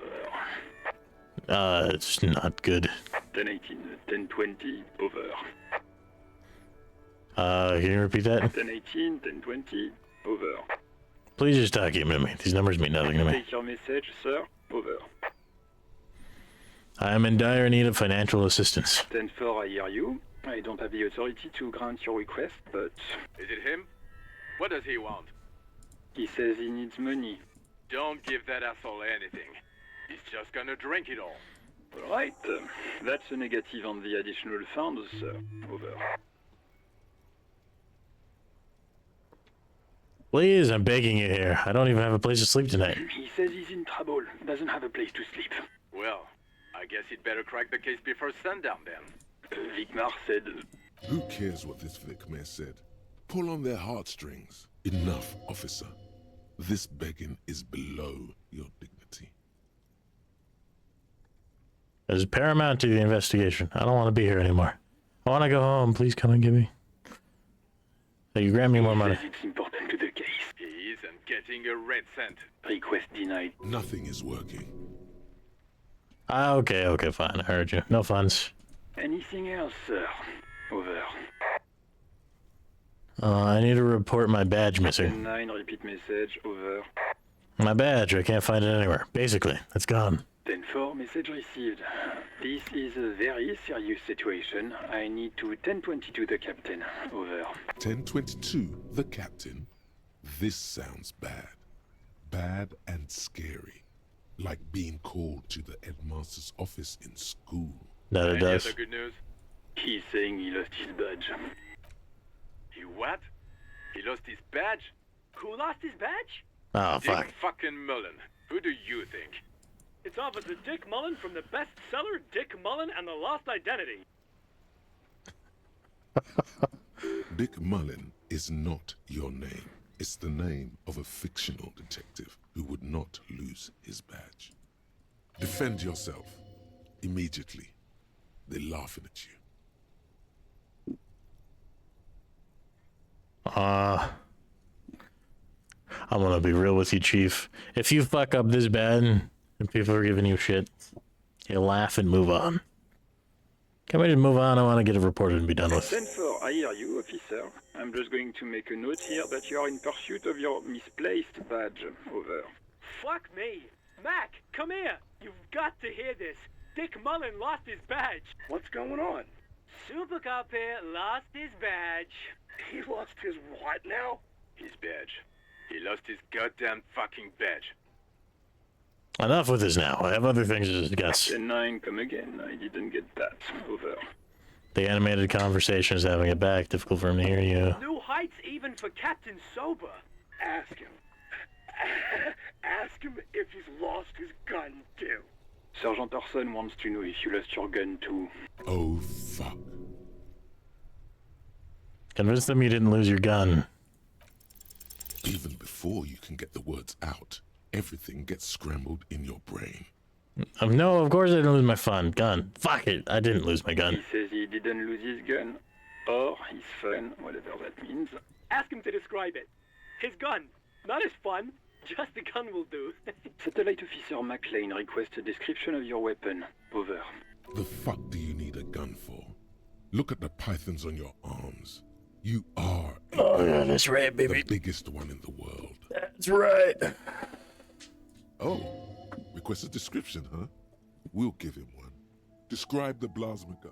It's not good. 10-18, 10-20, over. Can you repeat that? 10-18, 10-20, over. Please just document me. These numbers mean nothing to me. Take your message, sir. Over. I am in dire need of financial assistance. 10-4, I hear you. I don't have the authority to grant your request, but... Is it him? What does he want? He says he needs money. Don't give that asshole anything. He's just gonna drink it all. Right. That's a negative on the additional funds, sir. Over. Please, I'm begging you here. I don't even have a place to sleep tonight. He says he's in trouble. Doesn't have a place to sleep. Well, I guess he'd better crack the case before sundown then. Vicmar said... Who cares what this Vicmar said? Pull on their heartstrings. Enough, officer. This begging is below your dignity. It is paramount to the investigation. I don't want to be here anymore. I want to go home. Please come and get me. Hey, you grant me more money. It's important to the case. He isn't getting a red cent. Request denied. Nothing is working. Okay, fine. I heard you. No funds. Anything else, sir? Over. I need to report my badge missing. 9, repeat message, over. My badge, I can't find it anywhere. Basically, it's gone. 10-4, message received. This is a very serious situation. I need to 1022 the captain. Over. 1022, the captain? This sounds bad. Bad and scary. Like being called to the headmaster's office in school. That it does. Any other good news? He's saying he lost his badge. He what? He lost his badge? Who lost his badge? Oh, fuck. Dick fucking Mullen. Who do you think? It's Officer Dick Mullen from the bestseller Dick Mullen and the Lost Identity. Dick Mullen is not your name. It's the name of a fictional detective who would not lose his badge. Defend yourself. Immediately. They're laughing at you. I'm gonna be real with you, Chief. If you fuck up this bad and people are giving you shit, you laugh and move on. Can we just move on? I want to get it reported and be done with. 10-4, I hear you, officer. I'm just going to make a note here that you are in pursuit of your misplaced badge. Over. Fuck me. Mac, come here. You've got to hear this. Dick Mullen lost his badge. What's going on? Super Cop here lost his badge. He lost his what now? His badge. He lost his goddamn fucking badge. Enough with this now. I have other things to discuss. 10-9, come again. I didn't get that. Over. The animated conversation is having it back. Difficult for him to hear you. New heights even for Captain Sober. Ask him. Ask him if he's lost his gun too. Sergeant Orson wants to know if you lost your gun too. Oh, fuck. Convince them you didn't lose your gun. Even before you can get the words out, everything gets scrambled in your brain. No, of course I didn't lose my gun. Fuck it, I didn't lose my gun. He says he didn't lose his gun. Or his fun, whatever that means. Ask him to describe it. His gun. Not his fun. Just the gun will do. Satellite Officer McLean requests a description of your weapon. Over. The fuck do you need a gun for? Look at the pythons on your arms. You are yeah, that's right, baby. The biggest one in the world. That's right. Oh, request a description, huh? We'll give him one. Describe the plasma gun.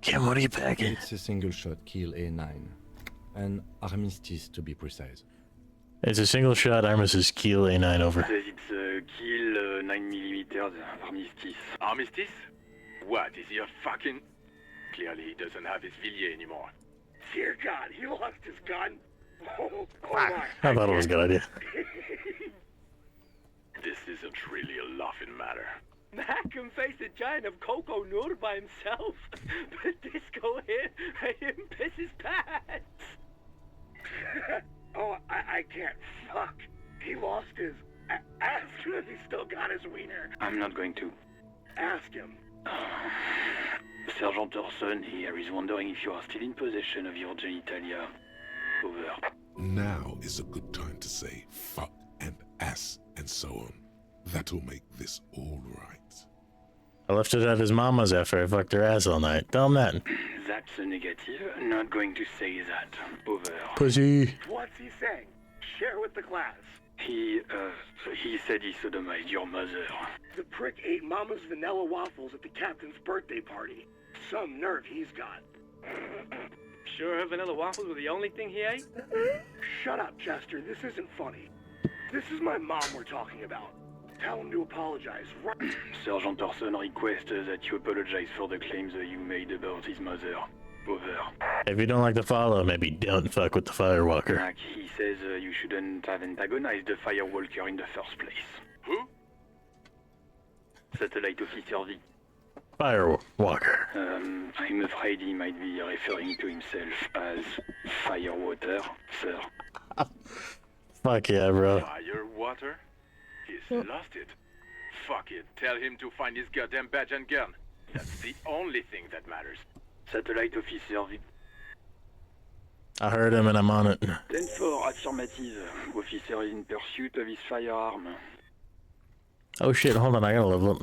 Kim, what are you packing? It's a single-shot kill A9. An armistice, to be precise. It's a single-shot Armistice Keel A9 over. Says it's a kill 9mm armistice. Armistice? What, is he a fucking... Clearly he doesn't have his Villiers anymore. Dear God, he lost his gun. Oh my. I thought it was a good idea. This isn't really a laughing matter. Mac can face a giant of Coco Nur by himself, but Disco here made him piss his pants. Oh, I can't. Fuck. He lost his... Ask him if he's still got his wiener. I'm not going to. Ask him. Sergeant Orson here is wondering if you are still in possession of your genitalia. Over. Now is a good time to say fuck and ass and so on. That'll make this all right. I left it at his mama's after I fucked her ass all night. Tell him that. That's a negative. Not going to say that. Over. Pussy. What's he saying? Share with the class. He said he sodomized your mother. The prick ate Mama's vanilla waffles at the captain's birthday party. Some nerve he's got. Sure her vanilla waffles were the only thing he ate? Shut up, Chester. This isn't funny. This is my mom we're talking about. Tell him to apologize. Right. Sergeant Orson requests that you apologize for the claims that you made about his mother. Over. If you don't like the follow, maybe don't fuck with the Firewalker. Mac, he says you shouldn't have antagonized the Firewalker in the first place. Who? Satellite Officer V. Firewalker. I'm afraid he might be referring to himself as Firewater, sir. Fuck yeah, bro. Firewater? He's lost it. Fuck it. Tell him to find his goddamn badge and gun. That's the only thing that matters. Satellite Officer V. I heard him and I'm on it. 10-4, affirmative. Officer is in pursuit of his firearm. Oh shit, hold on, I gotta level up.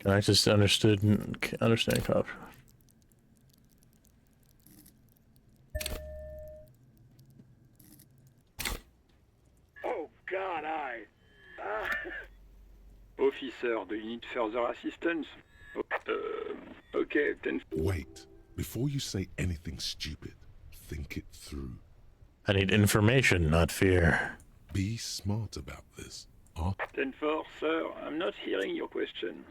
I just understand cop. Oh God, Officer, do you need further assistance? Okay, 10. Wait. Before you say anything stupid, think it through. I need information, not fear. Be smart about this. 10-4, sir. I'm not hearing your question.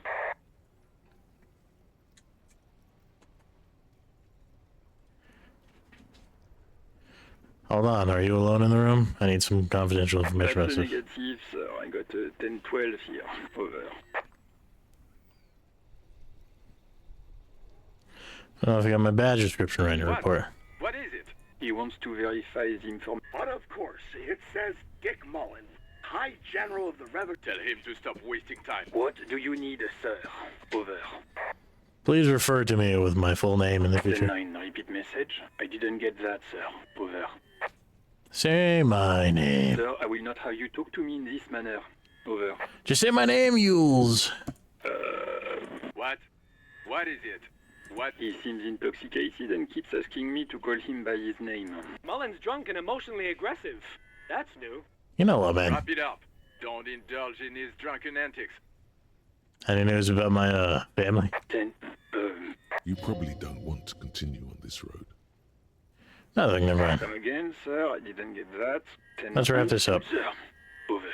Hold on, are you alone in the room? I need some confidential information. That's a negative, sir. I got a 10-12 here. Over. I don't know if you got my badge description right in your report. What is it? He wants to verify his information. But of course, it says Dick Mullen, High General of the Revenue. Tell him to stop wasting time. What do you need, sir? Over. Please refer to me with my full name in the future. 10-9, repeat message. I didn't get that, sir. Over. Say my name. Sir, I will not have you talk to me in this manner. Over. Just say my name, Yules. What? What is it? What? He seems intoxicated and keeps asking me to call him by his name. Mullen's drunk and emotionally aggressive. That's new. You know what, man? Wrap it up. Don't indulge in his drunken antics. Any news about my family? 10. You probably don't want to continue on this road. Nothing, never mind. Come again, sir. I didn't get that. 10. Let's wrap this up. Sir. Over.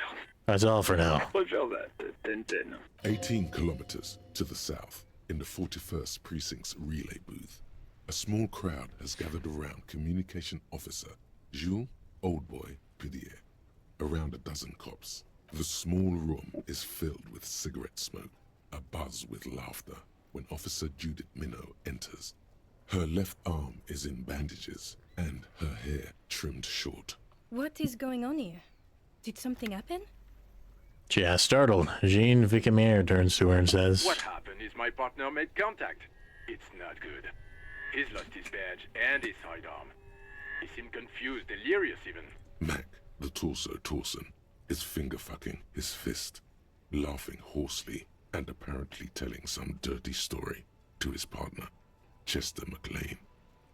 That's all for now. Roger that. 10-10. 18 kilometers to the south, in the 41st Precinct's relay booth, a small crowd has gathered around Communication Officer Jules Oldboy Pidier. Around a dozen cops. The small room is filled with cigarette smoke, abuzz with laughter, when Officer Judith Minnow enters. Her left arm is in bandages, and her hair trimmed short. What is going on here? Did something happen? She asked, startled. Jean Vicamier turns to her and says, What happened is my partner made contact. It's not good. He's lost his badge and his sidearm. He seemed confused, delirious even. Mac, the torso Torson, is finger-fucking his fist, laughing hoarsely and apparently telling some dirty story to his partner, Chester McLean,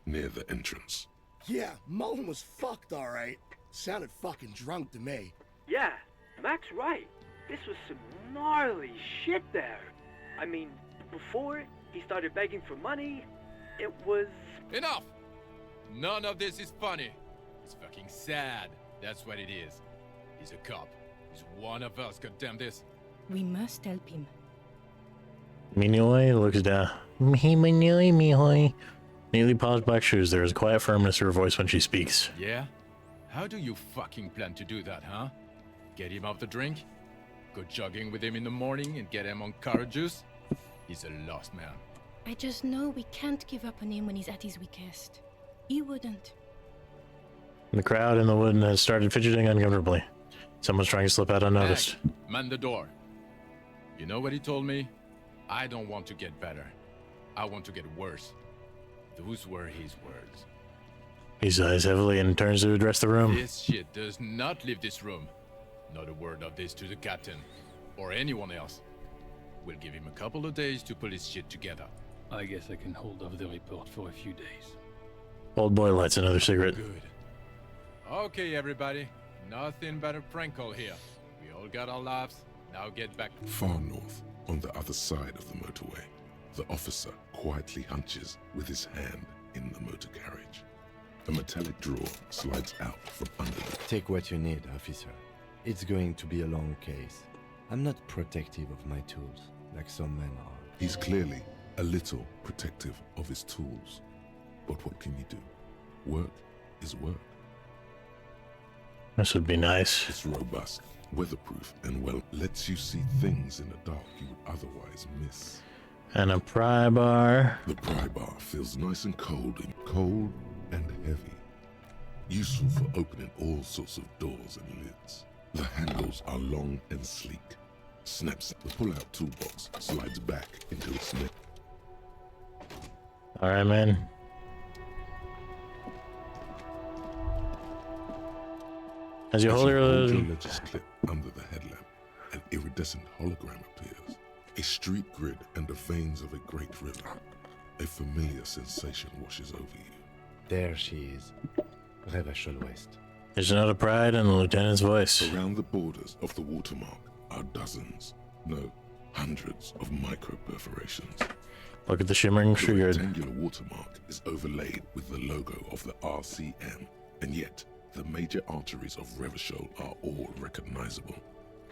near the entrance. Yeah, Mullen was fucked, all right. Sounded fucking drunk to me. Yeah, Mac's right. This was some gnarly shit there. I mean, before he started begging for money, it was... Enough! None of this is funny. It's fucking sad. That's what it is. He's a cop. He's one of us, goddamn this. We must help him. Mignoy looks down. Mignoy. Neatly polished black shoes. There is a quiet firmness to her voice when she speaks. Yeah? How do you fucking plan to do that, huh? Get him off the drink? Go jogging with him in the morning and get him on carrot juice? He's a lost man. I just know we can't give up on him when he's at his weakest. He wouldn't. The crowd in the wood has started fidgeting uncomfortably. Someone's trying to slip out unnoticed. Man the door. You know what he told me? I don't want to get better. I want to get worse. Those were his words. He sighs heavily and turns to address the room. This shit does not leave this room. Not a word of this to the captain, or anyone else. We'll give him a couple of days to put his shit together. I guess I can hold off the report for a few days. Old boy lights another cigarette. Good. Okay, everybody. Nothing but a prank call here. We all got our laughs. Now get back. Far north, on the other side of the motorway, the officer quietly hunches with his hand in the motor carriage. A metallic drawer slides out from under it. Take what you need, officer. It's going to be a long case. I'm not protective of my tools, like some men are. He's clearly a little protective of his tools. But what can you do? Work is work. This would be nice. It's robust, weatherproof, and well, lets you see things in the dark you would otherwise miss. And a pry bar. The pry bar feels nice and cold and heavy. Useful for opening all sorts of doors and lids. The handles are long and sleek. Snaps the pull-out toolbox, slides back into its neck. All right, man. As you hold your religious clip under the headlamp, an iridescent hologram appears. A street grid and the veins of a great river. A familiar sensation washes over you. There she is. Revachol West. There's a note of pride in the lieutenant's voice. Around the borders of the watermark are dozens, no, hundreds of micro perforations. Look at the shimmering sugar. The rectangular watermark is overlaid with the logo of the RCM, and yet the major arteries of Revachol are all recognizable.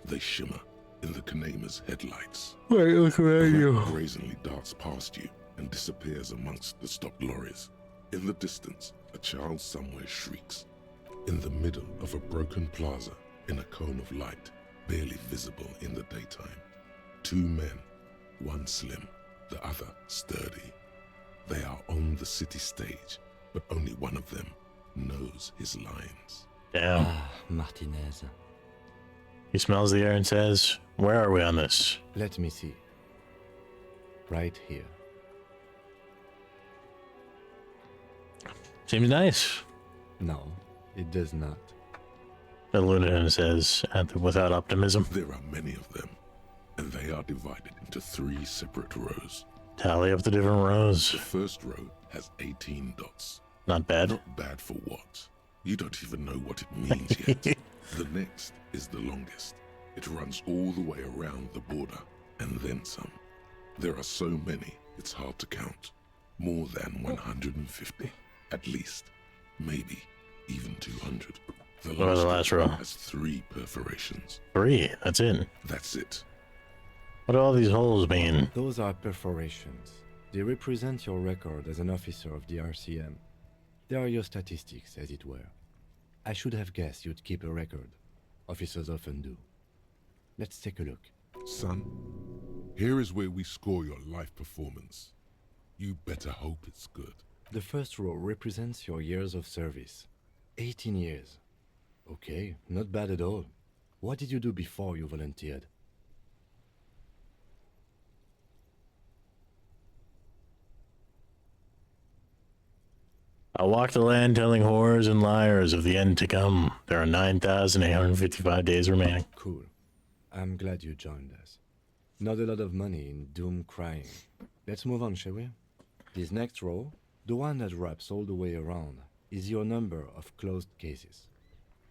They shimmer in the Kanema's headlights. Wait, look around you. Brazenly darts past you and disappears amongst the stock lorries. In the distance, a child somewhere shrieks. In the middle of a broken plaza, in a cone of light, barely visible in the daytime. Two men, one slim, the other sturdy. They are on the city stage, but only one of them knows his lines. Damn. Martinez. He smells the air and says, "Where are we on this?" Let me see. Right here. Seems nice. No, it does not. The lieutenant says, without optimism. There are many of them, and they are divided into 3 separate rows. Tally up the different rows. The first row has 18 dots. Not bad. Not bad for what? You don't even know what it means yet. The next is the longest. It runs all the way around the border, and then some. There are so many, it's hard to count. More than 150. At least. Maybe even 200. The last row has 3 perforations. 3? That's it? That's it. What do all these holes mean? Those are perforations. They represent your record as an officer of the RCM. They are your statistics, as it were. I should have guessed you'd keep a record. Officers often do. Let's take a look. Son, here is where we score your life performance. You better hope it's good. The first row represents your years of service. 18 years. Okay, not bad at all. What did you do before you volunteered? I walk the land telling whores and liars of the end to come. There are 9,855 days remaining. Cool. I'm glad you joined us. Not a lot of money in doom crying. Let's move on, shall we? This next row, the one that wraps all the way around, is your number of closed cases.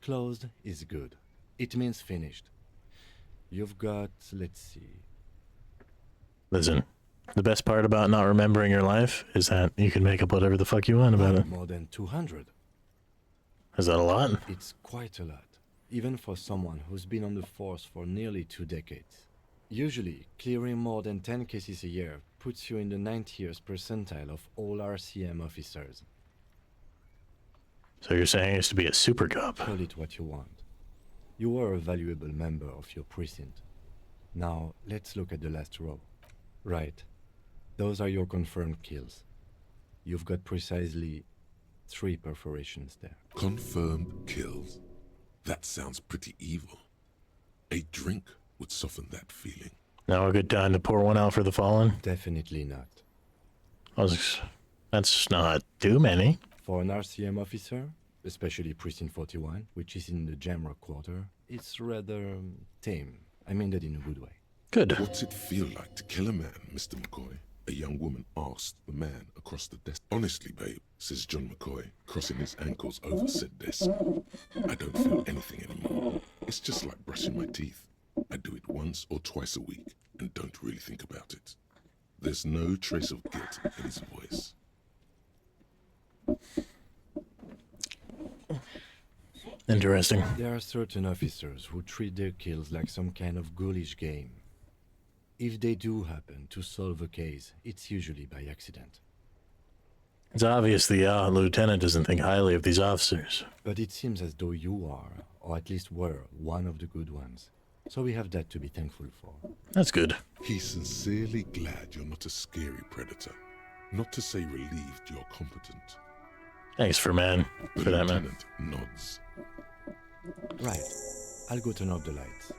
Closed is good. It means finished. You've got, let's see. Listen, the best part about not remembering your life is that you can make up whatever the fuck you want about it. More than 200. Is that a lot? It's quite a lot, even for someone who's been on the force for nearly 2 decades. Usually, clearing more than 10 cases a year puts you in the 90th percentile of all RCM officers. So you're saying I used to be a super cop? Call it what you want. You were a valuable member of your precinct. Now, let's look at the last row. Right. Those are your confirmed kills. You've got precisely 3 perforations there. Confirmed kills? That sounds pretty evil. A drink would soften that feeling. Now a good time to pour one out for the fallen? Definitely not. That's not too many. For an RCM officer, especially Precinct 41, which is in the Jamrock Quarter, it's rather tame. I mean that in a good way. Good. What's it feel like to kill a man, Mr. McCoy? A young woman asked the man across the desk. Honestly, babe, says John McCoy, crossing his ankles over said desk. I don't feel anything anymore. It's just like brushing my teeth. I do it once or twice a week and don't really think about it. There's no trace of guilt in his voice. Interesting. There are certain officers who treat their kills like some kind of ghoulish game. If they do happen to solve a case, it's usually by accident. It's obvious the lieutenant doesn't think highly of these officers. But it seems as though you are, or at least were, one of the good ones. So we have that to be thankful for. That's good. He's sincerely glad you're not a scary predator. Not to say relieved you're competent. Thanks for that, man. Lieutenant nods. Right. I'll go turn off the lights.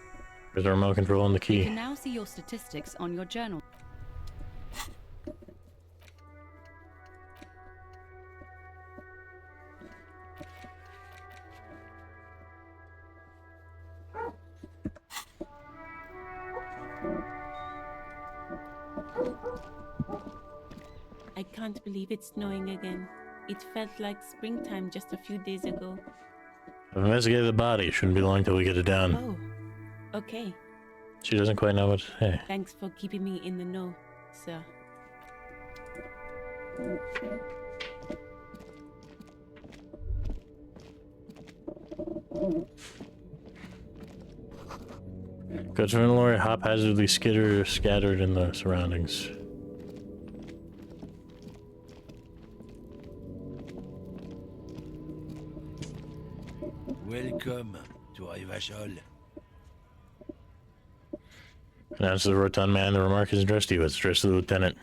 Where's the remote control and the You key? can now see your statistics on your journal. I can't believe it's snowing again. It felt like springtime just a few days ago. I've investigated the body. Shouldn't be long till we get it down. Oh, okay. She doesn't quite know what to say. Thanks for keeping me in the know, sir. Good for the lawyer, haphazardly scattered in the surroundings. Welcome to Rivachol. Announce the rotund man. The remark is addressed to you. It's addressed to the lieutenant.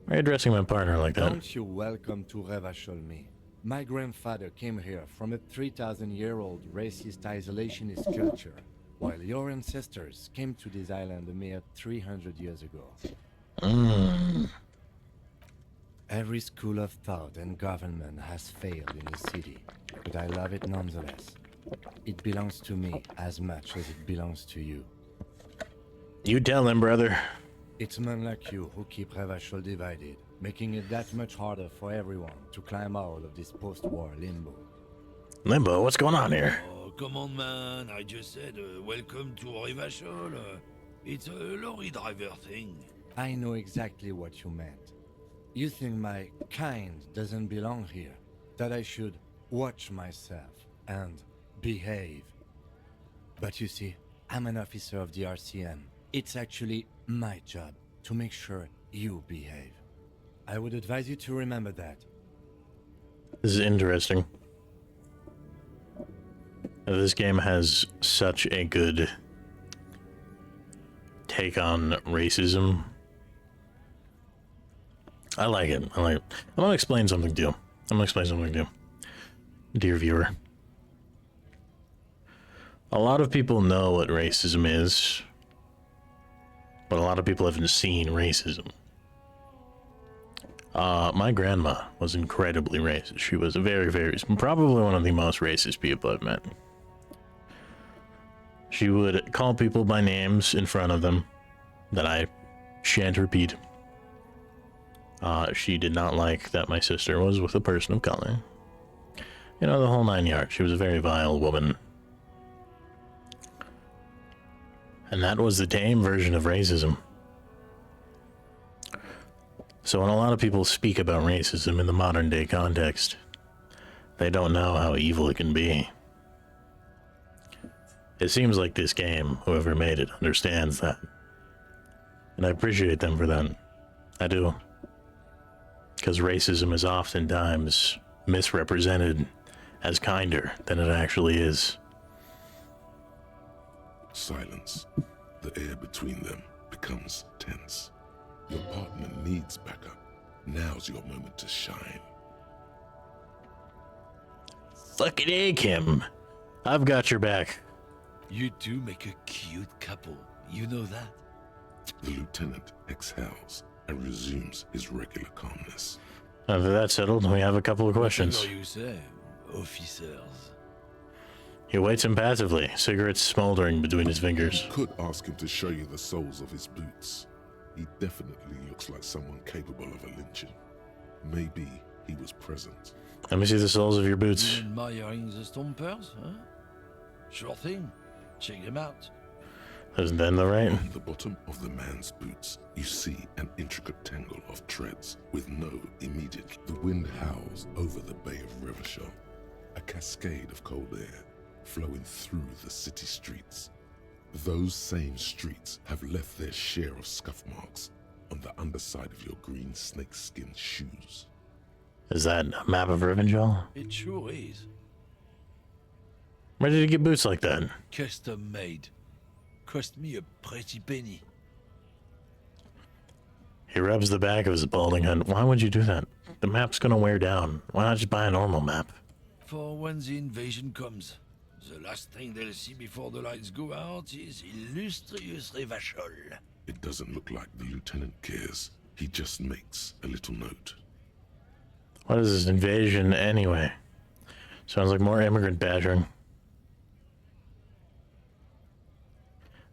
Why are you addressing my partner like that? Don't you welcome to Rivachol me. My grandfather came here from a 3,000-year-old racist isolationist culture, while your ancestors came to this island a mere 300 years ago. Every school of thought and government has failed in the city, but I love it nonetheless. It belongs to me as much as it belongs to you. You tell him, brother. It's men like you who keep Rivachol divided, making it that much harder for everyone to climb out of this post-war limbo. Limbo? What's going on here? Oh, come on, man. I just said, welcome to Rivachol. It's a lorry driver thing. I know exactly what you meant. You think my kind doesn't belong here, that I should watch myself and behave. But you see, I'm an officer of the RCM. It's actually my job to make sure you behave. I would advise you to remember that. This is interesting. This game has such a good take on racism. I like it. I'm gonna explain something to you. Dear viewer. A lot of people know what racism is, but a lot of people haven't seen racism. My grandma was incredibly racist. She was probably one of the most racist people I've met. She would call people by names in front of them that I shan't repeat. She did not like that my sister was with a person of color. You know, the whole 9 yards. She was a very vile woman. And that was the tame version of racism. So when a lot of people speak about racism in the modern day context, they don't know how evil it can be. It seems like this game, whoever made it, understands that. And I appreciate them for that. I do. Because racism is oftentimes misrepresented as kinder than it actually is. Silence. The air between them becomes tense. Your partner needs backup. Now's your moment to shine. Fucking A, Kim. I've got your back. You two make a cute couple. You know that? The lieutenant exhales and resumes his regular calmness. After that's settled, we have a couple of questions. Whatever you say, officers. He waits impassively, cigarettes smoldering between his fingers. Could ask him to show you the soles of his boots. He definitely looks like someone capable of a lynching. Maybe he was present. Let me see the soles of your boots. You admiring the stompers, huh? Sure thing. Check them out. Isn't that the right? On the bottom of the man's boots, you see an intricate tangle of treads with no immediate. The wind howls over the Bay of Revachol, a cascade of cold air flowing through the city streets. Those same streets have left their share of scuff marks on the underside of your green snakeskin shoes. Is that a map of Revachol? It sure is. Where did he get boots like that? Custom made. Cost me a pretty penny. He rubs the back of his balding head. Why would you do that? The map's gonna wear down. Why not just buy a normal map? For when the invasion comes, the last thing they'll see before the lights go out is illustrious Revachol. It doesn't look like the lieutenant cares. He just makes a little note. What is this invasion anyway? Sounds like more immigrant badgering.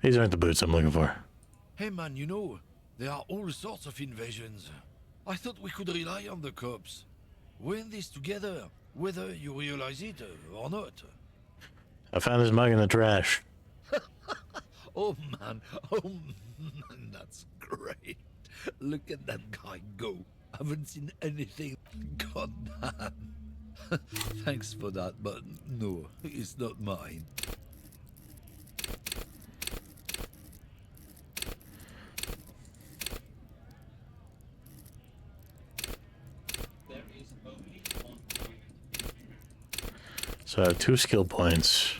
These aren't the boots I'm looking for. Hey man, you know, there are all sorts of invasions. I thought we could rely on the cops. We're in this together, whether you realize it or not. I found this mug in the trash. Oh man, that's great. Look at that guy go. Haven't seen anything. God damn. Thanks for that, but no, it's not mine. So I have 2 skill points.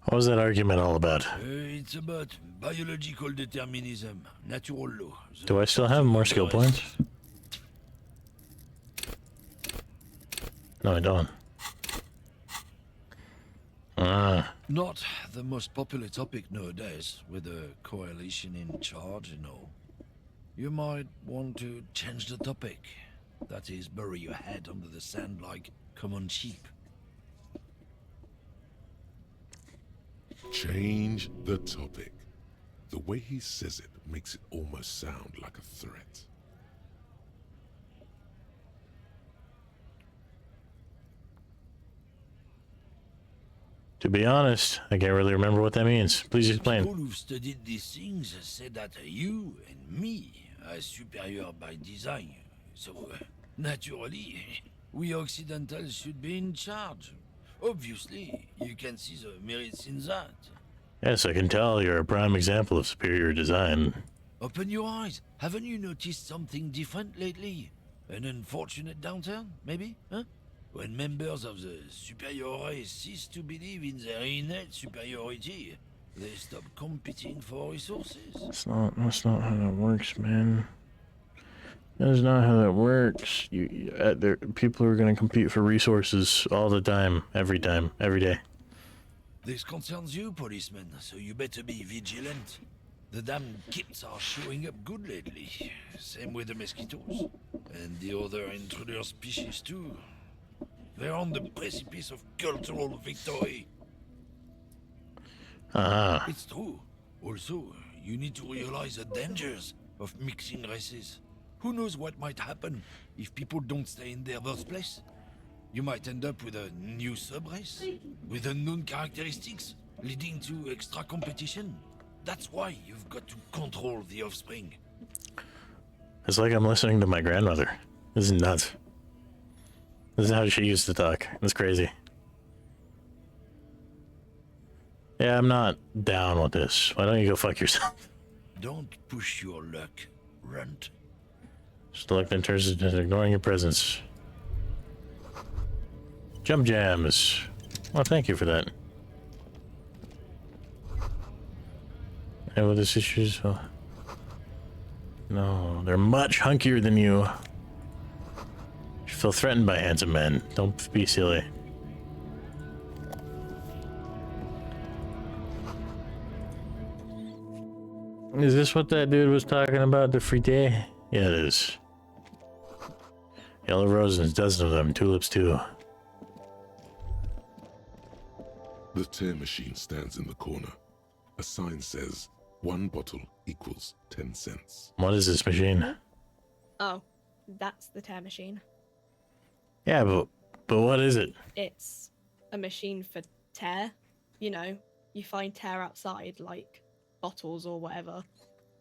What was that argument all about? It's about biological determinism, natural law. Do I still have more skill points? No, I don't. Not the most popular topic nowadays, with a coalition in charge and all. You might want to change the topic. That is, bury your head under the sand like common sheep. Change the topic. The way he says it makes it almost sound like a threat. To be honest, I can't really remember what that means. Please explain. People who've studied these things said that you and me are superior by design. So, naturally, we Occidentals should be in charge. Obviously, you can see the merits in that. Yes, I can tell you're a prime example of superior design. Open your eyes. Haven't you noticed something different lately? An unfortunate downturn, maybe? Huh? When members of the superior race cease to believe in their innate superiority, they stop competing for resources. That's not how that works, man. That is not how that works. People are going to compete for resources all the time, every day. This concerns you, policeman, so you better be vigilant. The damn kids are showing up good lately. Same with the mosquitoes. And the other intruder species too. They're on the precipice of cultural victory. It's true. Also, you need to realize the dangers of mixing races. Who knows what might happen if people don't stay in their birthplace? You might end up with a new sub-race, with unknown characteristics, leading to extra competition. That's why you've got to control the offspring. It's like I'm listening to my grandmother. This is nuts. This is how she used to talk. It's crazy. Yeah, I'm not down with this. Why don't you go fuck yourself? Don't push your luck, runt. Select in terms of ignoring your presence. Jump jams. Well, thank you for that. And with this issues, no, they're much hunkier than you. You feel threatened by handsome men. Don't be silly. Is this what that dude was talking about, the frite? Yeah, it is. Yellow roses, dozen of them, tulips too. The tear machine stands in the corner. A sign says, 1 bottle equals 10 cents. What is this machine? Oh, that's the tear machine. Yeah, but what is it? It's a machine for tear. You know, you find tear outside, like bottles or whatever,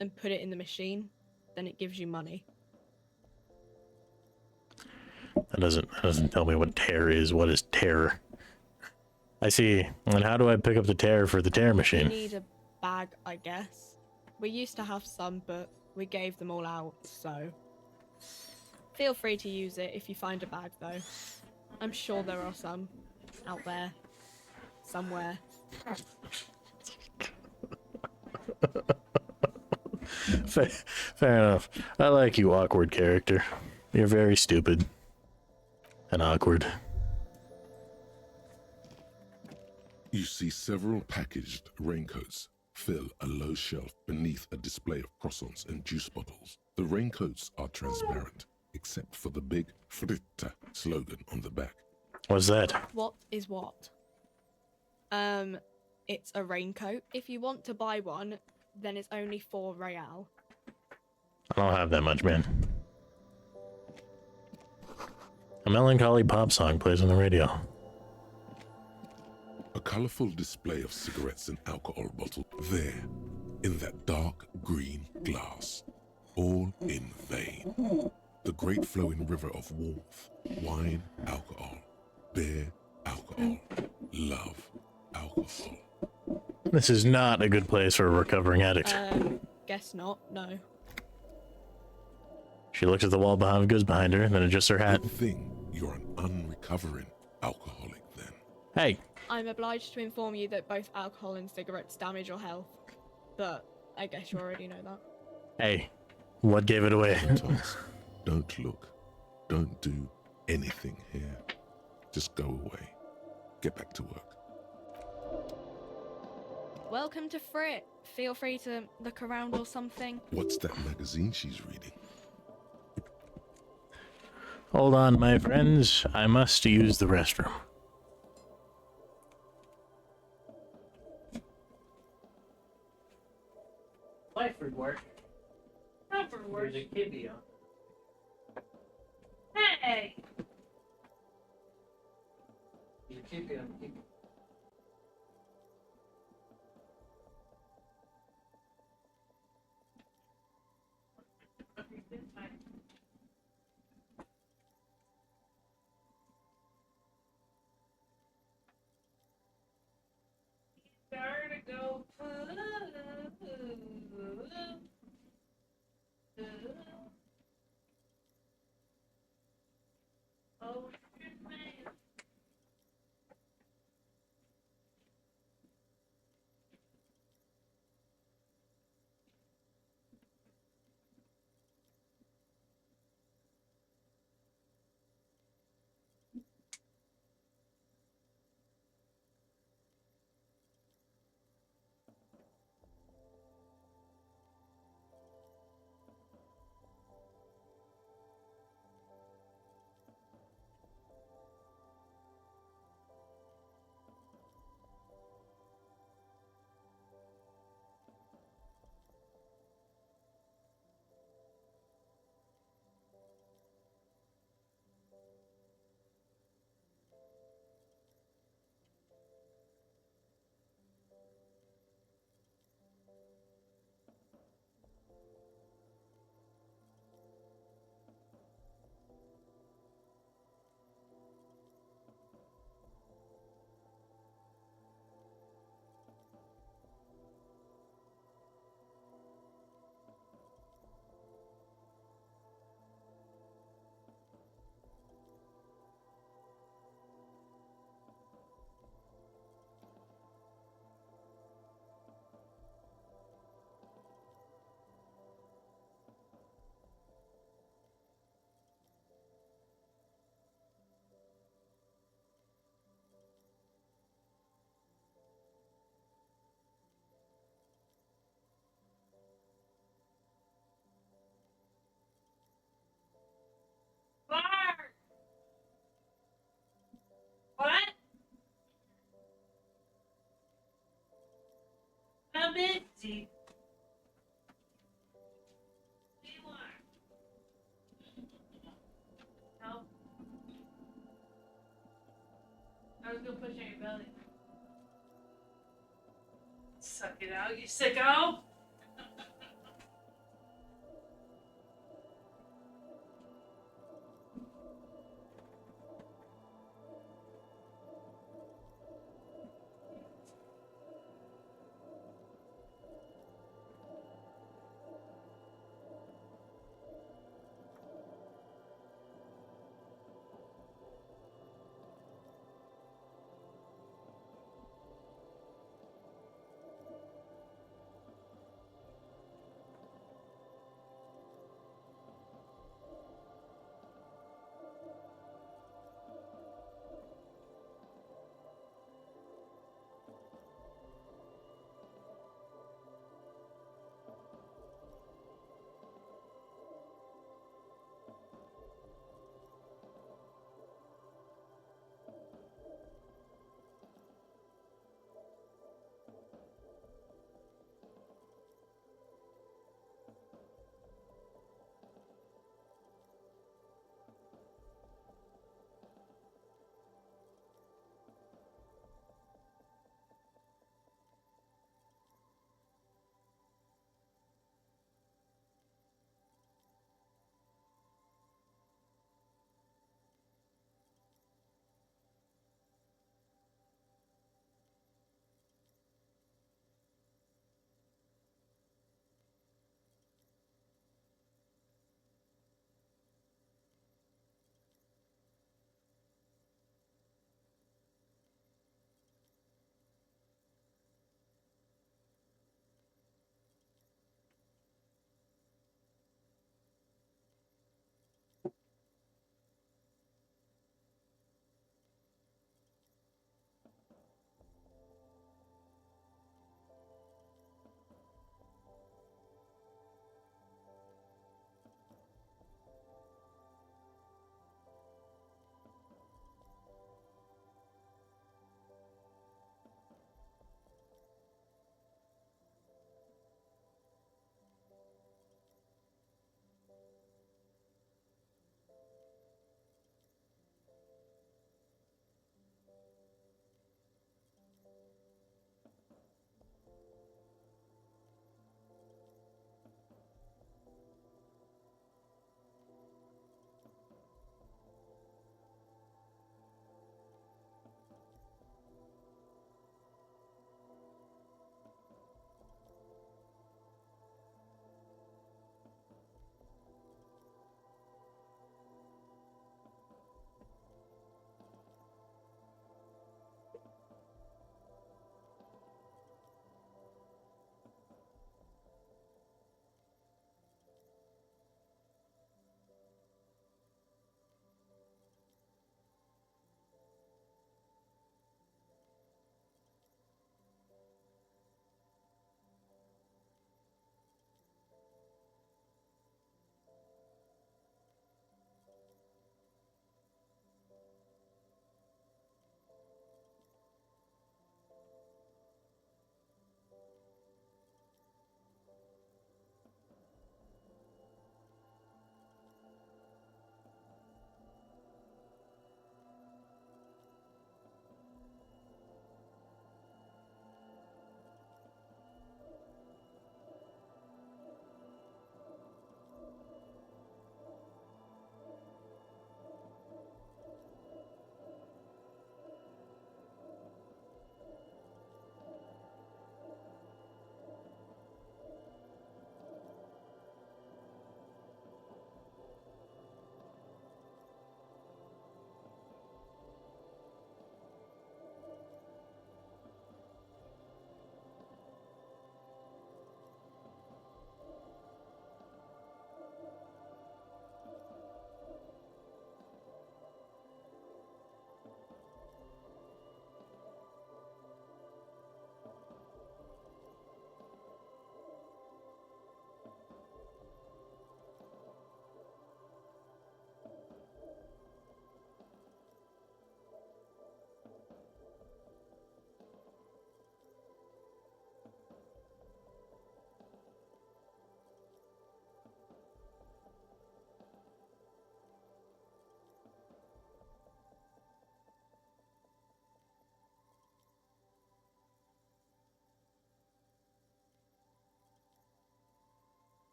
and put it in the machine, then it gives you money. That doesn't tell me what tear is. What is tear? I see. And how do I pick up the tear for the tear You machine? need a bag, I guess. We used to have some, but we gave them all out, so... Feel free to use it if you find a bag, though. I'm sure there are some out there. Somewhere. Fair enough. I like you, awkward character. You're very stupid. And awkward. You see several packaged raincoats fill a low shelf beneath a display of croissants and juice bottles. The raincoats are transparent, except for the big Fritta slogan on the back. What's that? What is what? It's a raincoat. If you want to buy one, then it's only 4 real. I don't have that much, man. A melancholy pop song plays on the radio. A colorful display of cigarettes and alcohol bottle there, in that dark green glass. All in vain. The great flowing river of warmth, wine, alcohol, beer, alcohol, love, alcohol. This is not a good place for a recovering addict. Guess not, no. She looks at the wall behind goods behind her, and then adjusts her hat. Good thing you're an unrecovering alcoholic then. Hey! I'm obliged to inform you that both alcohol and cigarettes damage your health. But I guess you already know that. Hey, what gave it away? Don't look. Don't do anything here. Just go away. Get back to work. Welcome to Frit. Feel free to look around or something. What's that magazine she's reading? Hold on, my friends. I must use the restroom. Lyford work. Lyford work. There's a kibby on. Hey! There's a kibby on. Go oh, man. teeth. Help. I was gonna push on your belly. Suck it out, you sicko!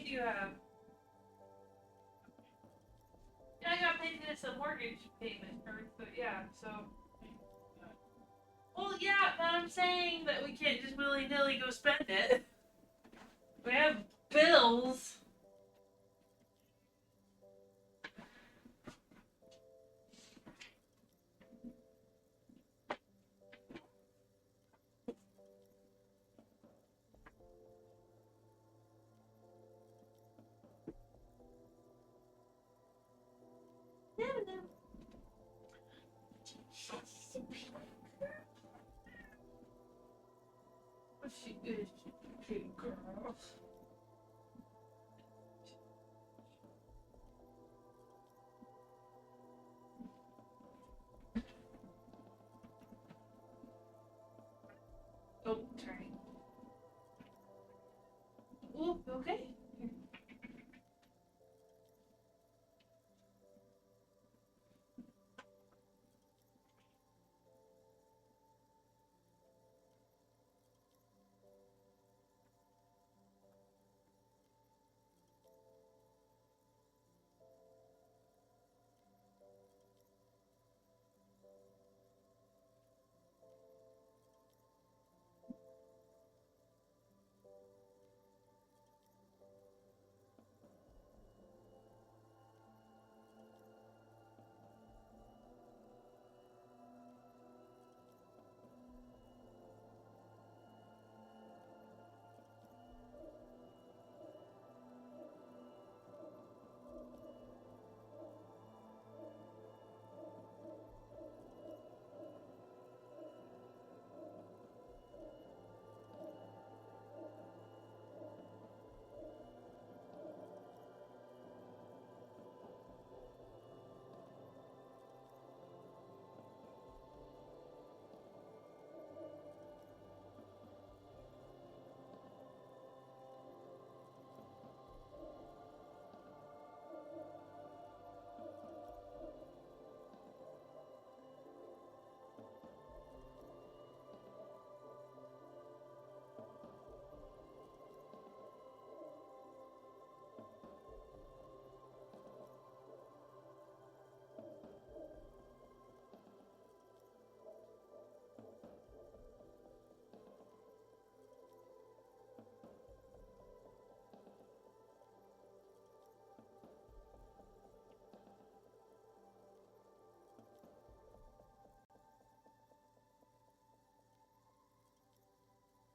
money do you have? Yeah, I got paid this a mortgage payment, so yeah, so. Well, yeah, but I'm saying that we can't just willy-nilly go spend it. We have bills. She is a cute girl. Oh, sorry. Oh, okay. Here.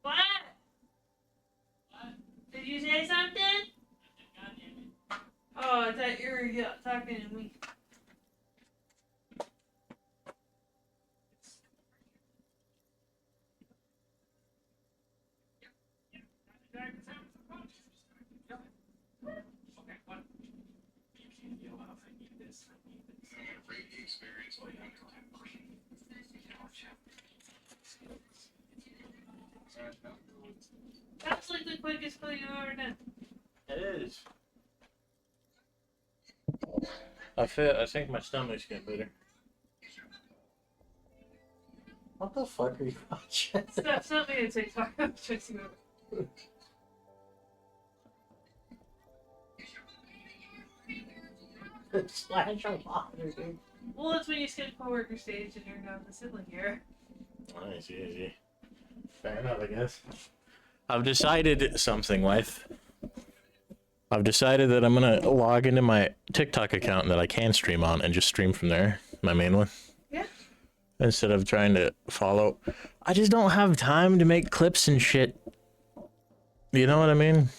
What? Did you say something? Oh, I thought you were talking to me. That's like the quickest clue you've ever done. It is. I think my stomach's getting better. What the fuck are you watching? Stop me to TikTok. I'm chasing it. Slash your monitor, dude. Well, it's when you skip coworker stage and you're not the sibling here. I see. Fair enough, I guess. I've decided something, wife. I've decided that I'm gonna log into my TikTok account that I can stream on and just stream from there, my main one. Yeah. Instead of trying to follow. I just don't have time to make clips and shit. You know what I mean?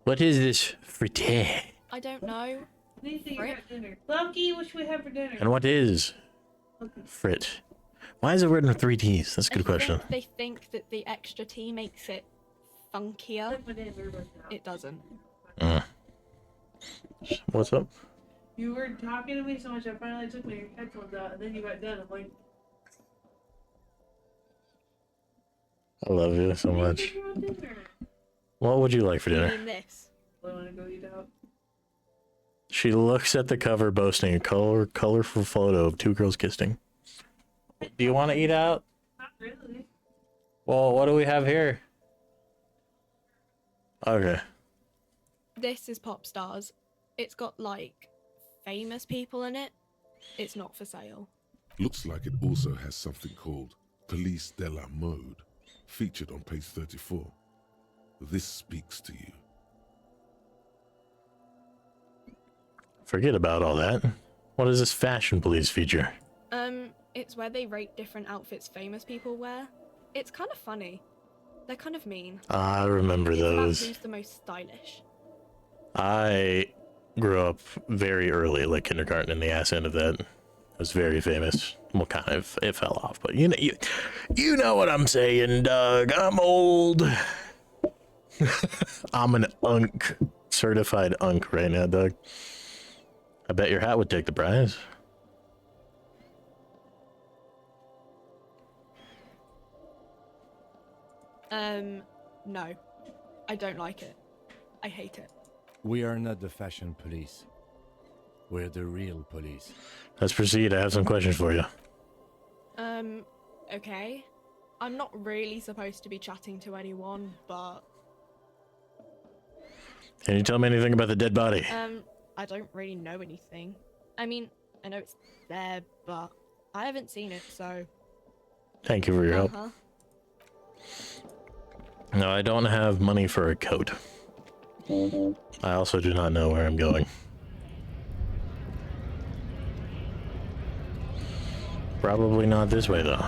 What is this frite? I don't know. Anything you have for dinner. Lucky, what should we have for dinner? And what is frit? Why is it written with 3 T's? That's a good question. They think that the extra T makes it funkier. It doesn't. What's up? You were talking to me so much, I finally took my headphones out, and then you got done. I'm like, I love you so much. What would you like for dinner? This. I want to go eat out. She looks at the cover boasting a colorful photo of 2 girls kissing. Do you want to eat out? Not really. Well, what do we have here? Okay. This is Pop Stars. It's got, like, famous people in it. It's not for sale. Looks like it also has something called Police de la Mode, featured on page 34. This speaks to you. Forget about all that. What is this fashion police feature? It's where they rate different outfits famous people wear. It's kind of funny. They're kind of mean. I remember It's about those. who's the most stylish. I grew up very early, like kindergarten, in the ass end of that. It was very famous. Well, kind of. It fell off, but you know what I'm saying, Doug. I'm old. I'm an unk. Certified unk right now, Doug. I bet your hat would take the prize. No. I don't like it. I hate it. We are not the fashion police. We're the real police. Let's proceed. I have some questions for you. Okay. I'm not really supposed to be chatting to anyone, but... Can you tell me anything about the dead body? I don't really know anything. I mean, I know it's there, but I haven't seen it, so... Thank you for your help. No, I don't have money for a coat. I also do not know where I'm going. Probably not this way, though.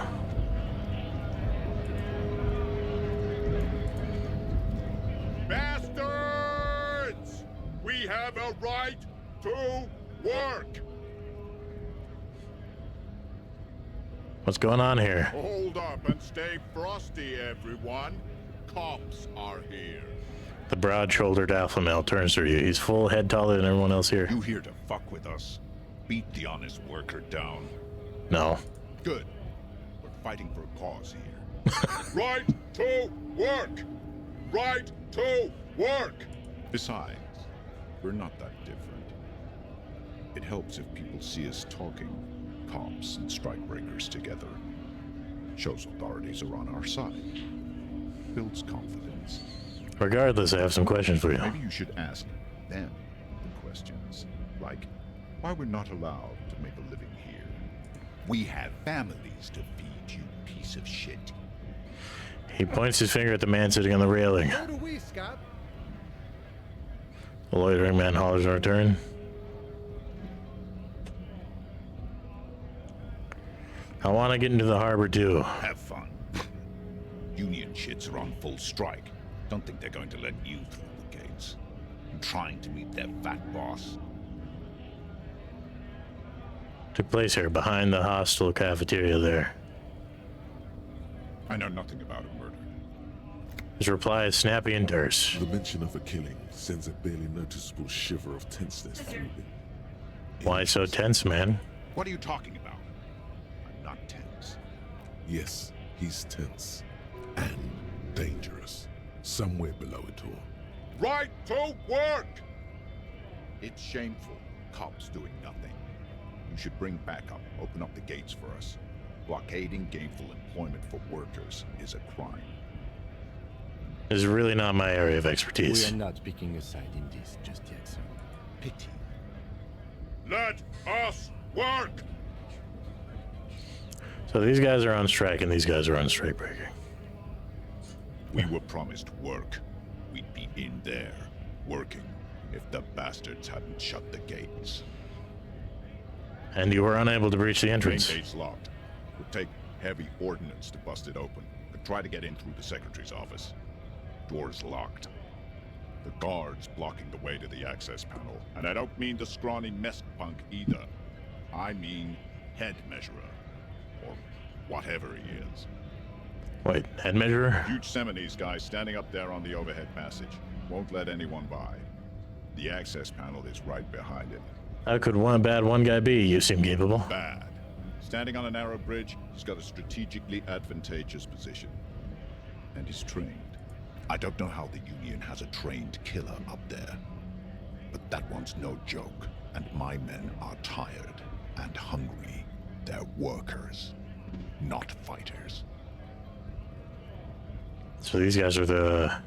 Bastards! We have a right to work! What's going on here? Hold up and stay frosty, everyone. Cops are here. The broad-shouldered alpha male turns to you. He's full head taller than everyone else here. You here to fuck with us? Beat the honest worker down. No. Good. We're fighting for a cause here. Right to work! Right to work! Besides, we're not that different. It helps if people see us talking, cops and strikebreakers together. Shows authorities are on our side. Builds confidence. Regardless, I have some questions for you. Maybe you should ask them the questions. Like, why we're not allowed to make a living here. We have families to feed, you piece of shit. He points his finger at the man sitting on the railing. So do we, Scott. The loitering man hollers in return. I want to get into the harbor too. Have fun. Union shits are on full strike. Don't think they're going to let you through the gates. I'm trying to meet their fat boss. Took place here, behind the hostel cafeteria there. I know nothing about a murder. His reply is snappy and terse. The mention of a killing sends a barely noticeable shiver of tenseness through me. Why so tense, man? What are you talking about? I'm not tense. Yes, he's tense. And dangerous. Somewhere below it all. Right to work! It's shameful. Cops doing nothing. You should bring backup. Open up the gates for us. Blockading gainful employment for workers is a crime. This is really not my area of We expertise. are not picking a side in this just yet, sir. Pity. Let us work! So these guys are on strike and these guys are on strike breaking. We were promised work. We'd be in there, working, if the bastards hadn't shut the gates. And you were unable to breach the Main entrance. gate's locked. Would take heavy ordnance to bust it open. Could try to get in through the secretary's office. Door's locked. The guard's blocking the way to the access panel. And I don't mean the scrawny mess punk either. I mean head measurer. Or whatever he is. Wait, head measurer? Huge Seminese guy standing up there on the overhead passage. Won't let anyone by. The access panel is right behind it. How could one bad one guy be? You seem capable. Bad. Standing on a narrow bridge, he's got a strategically advantageous position. And he's trained. I don't know how the Union has a trained killer up there. But that one's no joke. And my men are tired and hungry. They're workers, not fighters. So these guys are the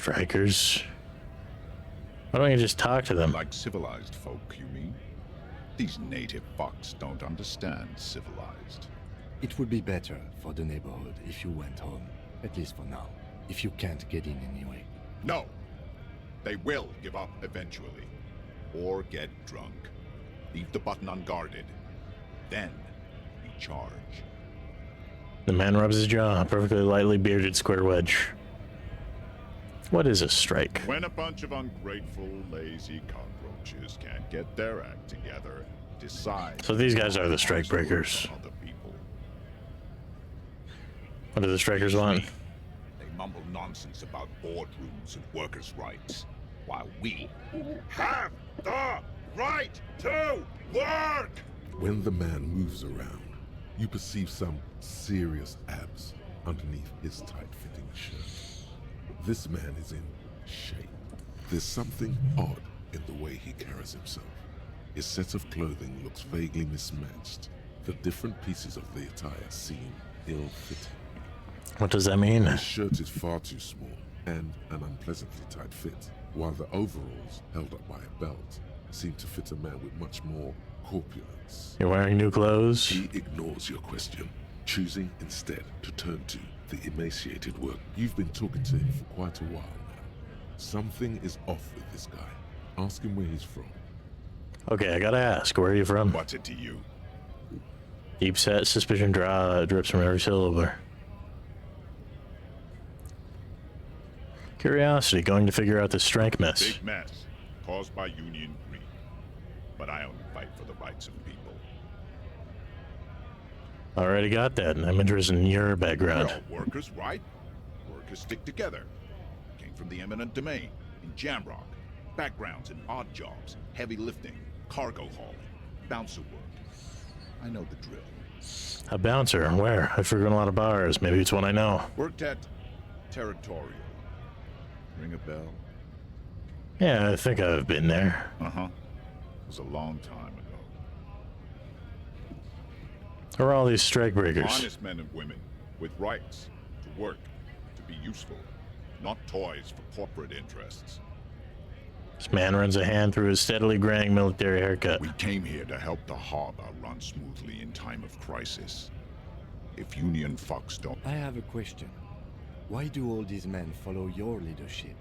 strikers. Why don't you just talk to them? Like civilized folk, you mean? These native fucks don't understand civilized. It would be better for the neighborhood if you went home, at least for now, if you can't get in anyway. No! They will give up eventually. Or get drunk. Leave the button unguarded. Then we charge. The man rubs his jaw, a perfectly lightly bearded square wedge. What is a strike? When a bunch of ungrateful, lazy cockroaches can't get their act together, decide... So these guys are the strike breakers. Other people. What do the strikers want? They mumble nonsense about boardrooms and workers' rights, while we have the right to work! When the man moves around, you perceive some serious abs underneath his tight-fitting shirt. This man is in shape. There's something odd in the way he carries himself. His set of clothing looks vaguely mismatched. The different pieces of the attire seem ill-fitting. What does that mean? His shirt is far too small and an unpleasantly tight fit, while the overalls, held up by a belt, seem to fit a man with much more corpulence. You're wearing new clothes? He ignores your question, choosing instead to turn to the emaciated work. You've been talking to him for quite a while now. Something is off with this guy. Ask him where he's from. Okay, I gotta ask, where are you from? What's it to you? Deep set suspicion drips from every syllable. Curiosity, going to figure out this strike mess. Big mess, caused by union greed. But I only fight for the rights of people. Already got that, and I'm interested in your background. We're all workers, right? Workers stick together. Came from the eminent domain, in Jamrock. Backgrounds in odd jobs, heavy lifting, cargo hauling, bouncer work. I know the drill. A bouncer? Where? I've frequented a lot of bars. Maybe it's one I know. Worked at Territorial. Ring a bell? Yeah, I think I've been there. Uh-huh. It was a long time ago. Who are all these strike breakers? Honest men and women, with rights, to work, to be useful, not toys for corporate interests. This man runs a hand through his steadily graying military haircut. We came here to help the harbor run smoothly in time of crisis. If Union fucks don't... I have a question. Why do all these men follow your leadership?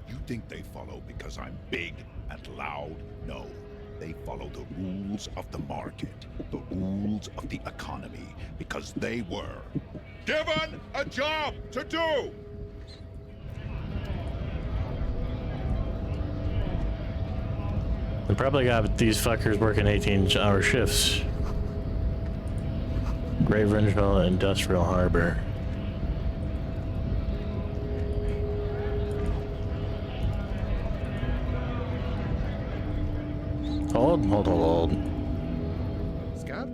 You think they follow because I'm big and loud? No. They follow the rules of the market, the rules of the economy, because they were given a job to do! They probably got these fuckers working 18-hour shifts. Great Rangeville Industrial Harbor. Hold. Scab?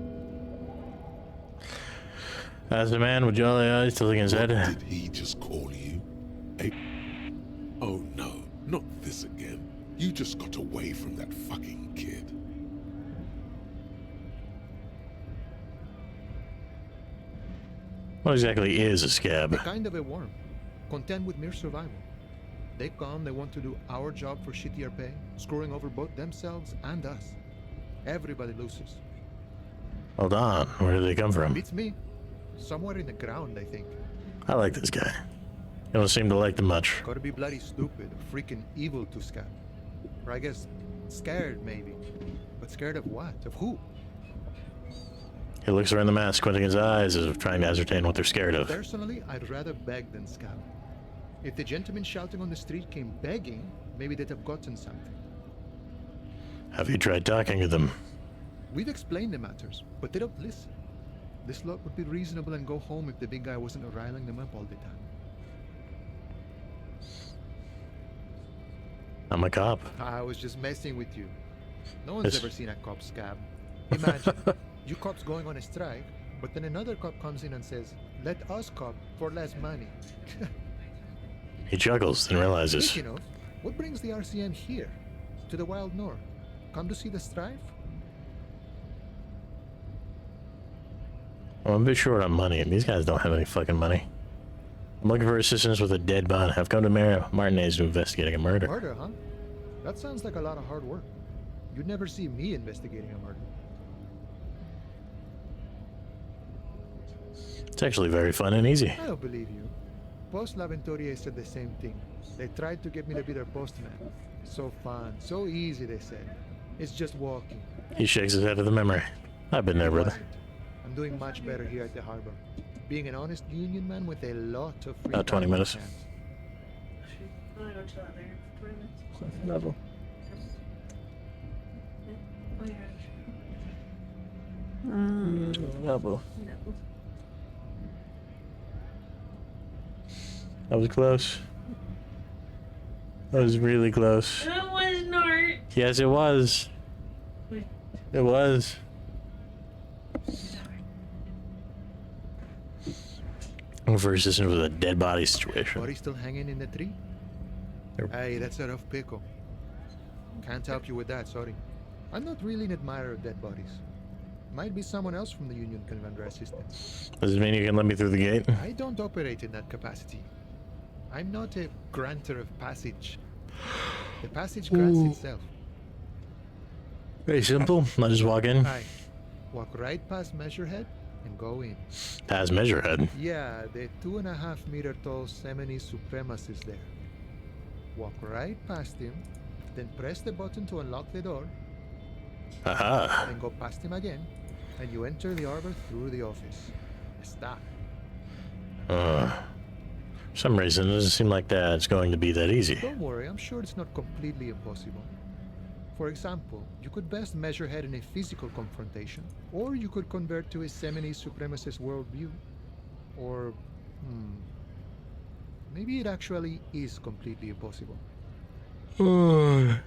As the man with jolly eyes tilting his head. Did he just call you? Oh no, not this again. You just got away from that fucking kid. What exactly is a scab? They're kind of a worm, content with mere survival. They come, they want to do our job for shittier pay, screwing over both themselves and us. Everybody loses. Hold on, where do they come from? Beats me. Somewhere in the ground, I think. I like this guy. You don't seem to like them much. Gotta be bloody stupid, or freaking evil to Scab. Or I guess, scared maybe. But scared of what? Of who? He looks around the mass, squinting his eyes as if trying to ascertain what they're scared of. Personally, I'd rather beg than scab. If the gentleman shouting on the street came begging, maybe they'd have gotten something. Have you tried talking to them? We've explained the matters, but they don't listen. This lot would be reasonable and go home if the big guy wasn't riling them up all the time. I'm a cop. I was just messing with you. No one's Yes. ever seen a cop scab. Imagine, you cops going on a strike, but then another cop comes in and says, let us cop for less money. He chuckles, then realizes. Speaking of, what brings the RCM here? To the wild north? Come to see the strife? Well, I'm a bit short on money, and these guys don't have any fucking money. I'm looking for assistance with a dead body. I've come to Martinez to investigating a murder. Murder, huh? That sounds like a lot of hard work. You'd never see me investigating a murder. It's actually very fun and easy. I don't believe you. Post L'Aventurier said the same thing. They tried to get me to be their postman. So fun, so easy, they said. It's just walking. He shakes his head at the memory. I've been there, brother. I'm doing much better here at the harbor. Being an honest union man with a lot of free About 20 time on minutes. hands. I want to go chill out there for 20 minutes. Level. Oh, yeah. Level. No. That was close. That was really close. That was not. Yes, it was. It was. For assistance with a dead body situation. Body still hanging in the tree? Hey, that's a rough pickle. Can't help you with that, sorry. I'm not really an admirer of dead bodies. Might be someone else from the Union can render assistance. Does it mean you can let me through the gate? I don't operate in that capacity. I'm not a granter of passage. The passage grants itself. Very simple. I'll just walk in. Aye. Walk right past Measurehead and go in. Past Measurehead. Yeah, the 2.5 meter tall Semini supremacist there. Walk right past him, then press the button to unlock the door. Aha. Then go past him again, and you enter the arbor through the office. Está. For some reason, it doesn't seem like that's going to be that easy. Don't worry, I'm sure it's not completely impossible. For example, you could best Measurehead in a physical confrontation, or you could convert to a Semini supremacist worldview. Or, maybe it actually is completely impossible. I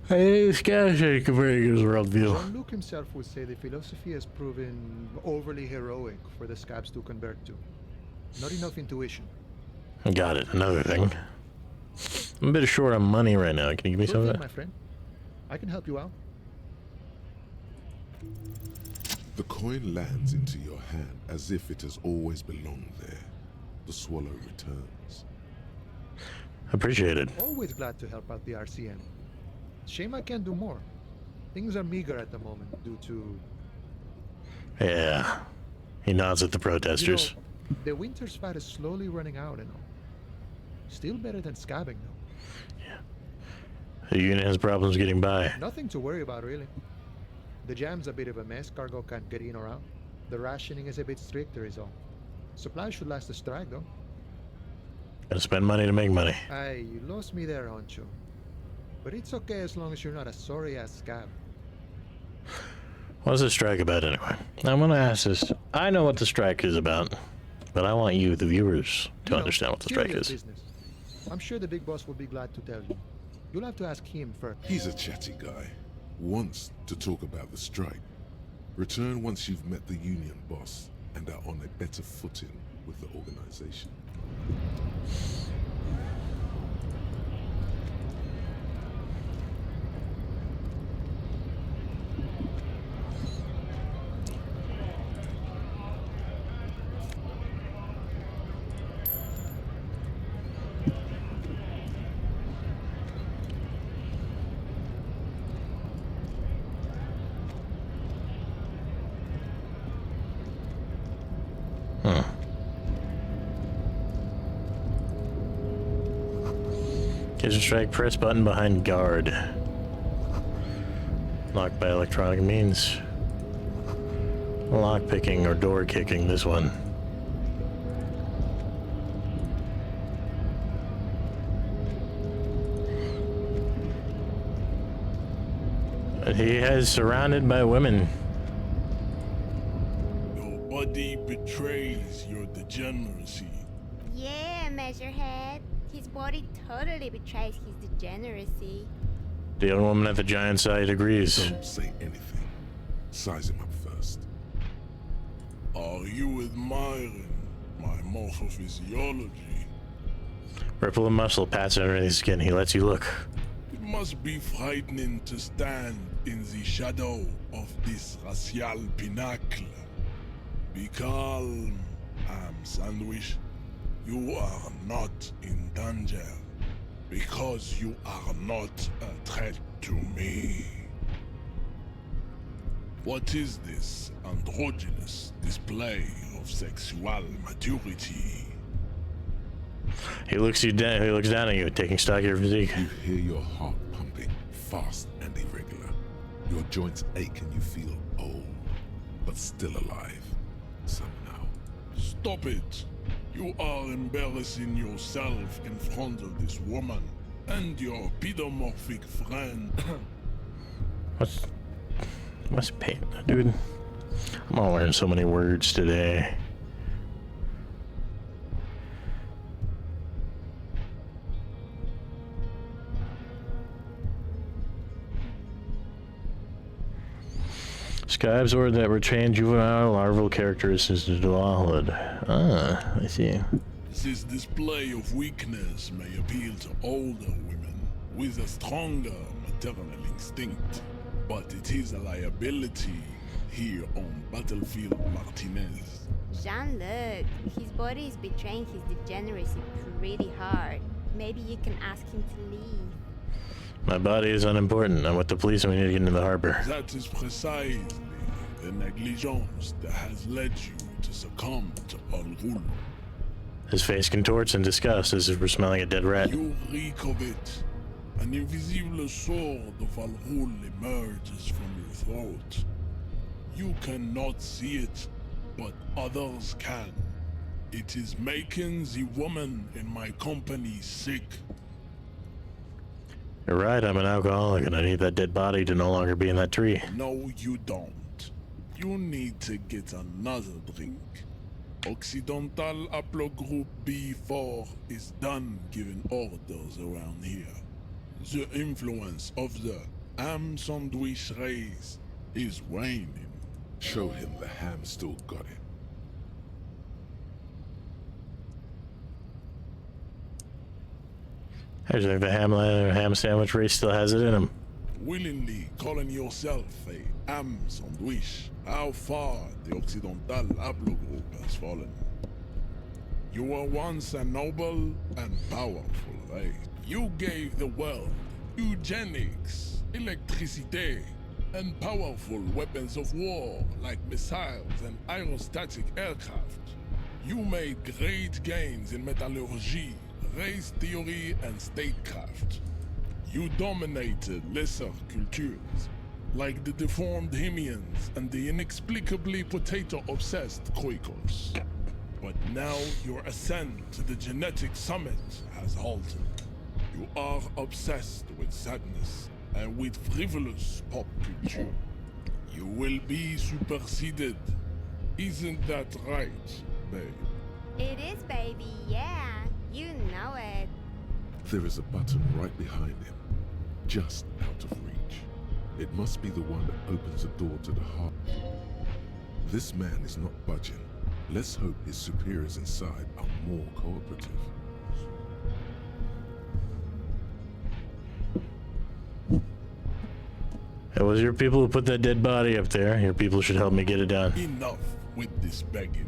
think it's casually converting his worldview. Jean-Luc himself would say the philosophy has proven overly heroic for the scabs to convert to. Not enough intuition. Got it. Another thing. I'm a bit short on money right now. Can you give me some of that? My friend. I can help you out. The coin lands into your hand as if it has always belonged there. The swallow returns. Appreciate it. Always glad to help out the RCM. Shame I can't do more. Things are meager at the moment due to... Yeah. He nods at the protesters. You know, the winter's fat is slowly running out and all. Still better than scabbing though. The union has problems getting by. Nothing to worry about really. The jam's a bit of a mess, cargo can't get in or out. The rationing is a bit stricter is all. Supplies should last the strike though. Gotta spend money to make money. Aye, you lost me there, Honcho. But it's okay as long as you're not a sorry-ass scab. What's the strike about anyway? I'm gonna ask this. I know what the strike is about, but I want you, the viewers, to understand what the strike is. Business. I'm sure the big boss will be glad to tell you. You'll have to ask him first. He's a chatty guy. Wants to talk about the strike. Return once you've met the union boss and are on a better footing with the organization. Kitchen strike, press button behind guard. Locked by electronic means. Lock picking or door kicking, this one. And he is surrounded by women. Your body betrays your degeneracy. Yeah, Measurehead. His body totally betrays his degeneracy. The other woman at the giant side agrees. Don't say anything. Size him up first. Are you admiring my morphophysiology? Ripple of muscle pats underneath his skin. He lets you look. It must be frightening to stand in the shadow of this racial pinnacle. Be calm, Am Sandwich. You are not in danger because you are not a threat to me. What is this androgynous display of sexual maturity? He looks down at you, taking stock of your physique. You hear your heart pumping, fast and irregular. Your joints ache and you feel old, but still alive, somehow. Stop it! You are embarrassing yourself in front of this woman and your pedomorphic friend. What's pain, dude? I'm gonna learn so many words today. Scribes ordered that retain juvenile larval characteristics to adulthood. Ah, I see. This display of weakness may appeal to older women with a stronger maternal instinct, but it is a liability here on Battlefield Martinez. Jean-Luc, his body is betraying his degeneracy pretty hard. Maybe you can ask him to leave. My body is unimportant. I'm with the police and we need to get into the harbor. That is precisely the negligence that has led you to succumb to Al Ghul. His face contorts in disgust as if we're smelling a dead rat. You reek of it. An invisible sword of Al Ghul emerges from your throat. You cannot see it, but others can. It is making the woman in my company sick. You're right, I'm an alcoholic and I need that dead body to no longer be in that tree. No, you don't. You need to get another drink. Occidental Haplogroup B4 is done giving orders around here. The influence of the ham sandwich race is waning. Show him the ham still got it. I just think the ham sandwich race still has it in him. Willingly calling yourself a ham sandwich, how far the Occidental Haplogroup has fallen. You were once a noble and powerful race. You gave the world eugenics, electricity, and powerful weapons of war like missiles and aerostatic aircraft. You made great gains in metallurgy, race theory, and statecraft. You dominated lesser cultures, like the deformed Hemians and the inexplicably potato-obsessed Quakers. But now your ascent to the genetic summit has halted. You are obsessed with sadness and with frivolous pop culture. You will be superseded. Isn't that right, babe? It is, baby, yeah. You know it. There is a button right behind him, just out of reach. It must be the one that opens the door to the heart. This man is not budging. Let's hope his superiors inside are more cooperative. It was your people who put that dead body up there. Your people should help me get it down. Enough with this begging.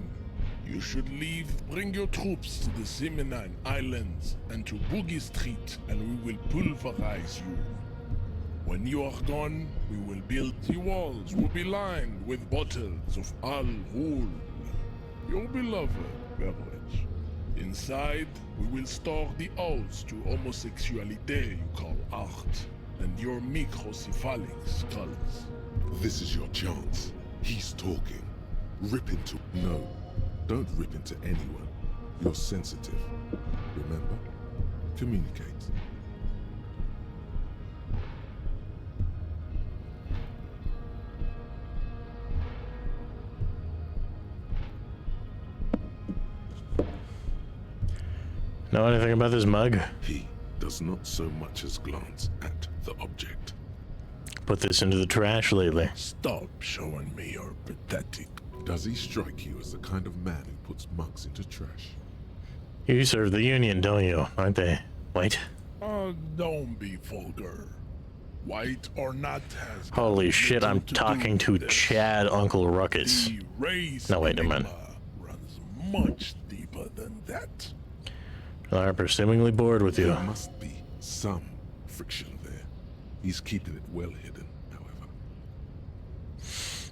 You should leave, bring your troops to the Seminine Islands and to Boogie Street, and we will pulverize you. When you are gone, we will build the walls will be lined with bottles of Al Ghul, your beloved beverage. Inside, we will store the odes to homosexuality you call art, and your microcephalic skulls. This is your chance. He's talking. Rip into... No, don't rip into anyone. You're sensitive. Remember? Communicate. Know anything about this mug? He does not so much as glance at the object. Put this into the trash lately. Stop showing me your pathetic. Does he strike you as the kind of man who puts mugs into trash? You serve the Union, don't you? Aren't they white? Don't be vulgar. White or not has... Holy shit, I'm talking to Chad Uncle Ruckus. The race No, wait, never mind. runs much deeper than that. Harper, seemingly bored with you. There must be some friction there. He's keeping it well hidden, however.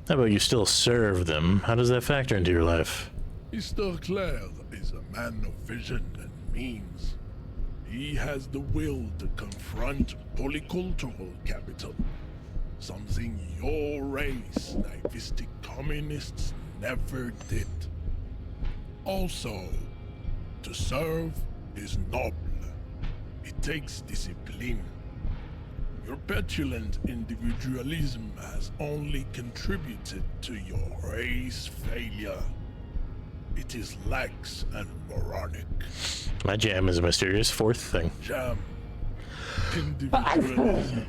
How about you still serve them? How does that factor into your life? Mr. Clare is a man of vision and means. He has the will to confront polycultural capital, something your race, naivistic communists, never did. Also, to serve is noble. It takes discipline. Your petulant individualism has only contributed to your race failure. It is lax and moronic. My jam is a mysterious fourth thing. Jam. Individualism.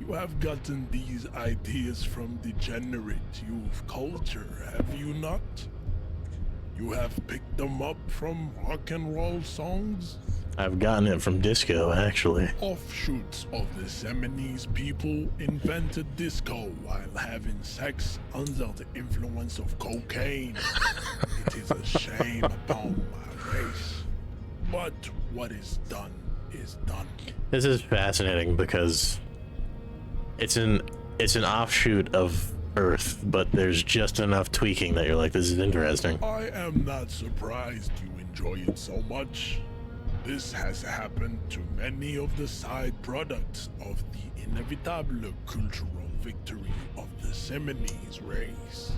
You have gotten these ideas from degenerate youth culture, have you not? You have picked them up from rock and roll songs? I've gotten it from disco, actually. Offshoots of the Seminoles people invented disco while having sex under the influence of cocaine. It is a shame upon my race. But what is done is done. This is fascinating because it's an offshoot of Earth, but there's just enough tweaking that you're like, this is interesting. I am not surprised you enjoy it so much. This has happened to many of the side products of the inevitable cultural victory of the Seminoles race.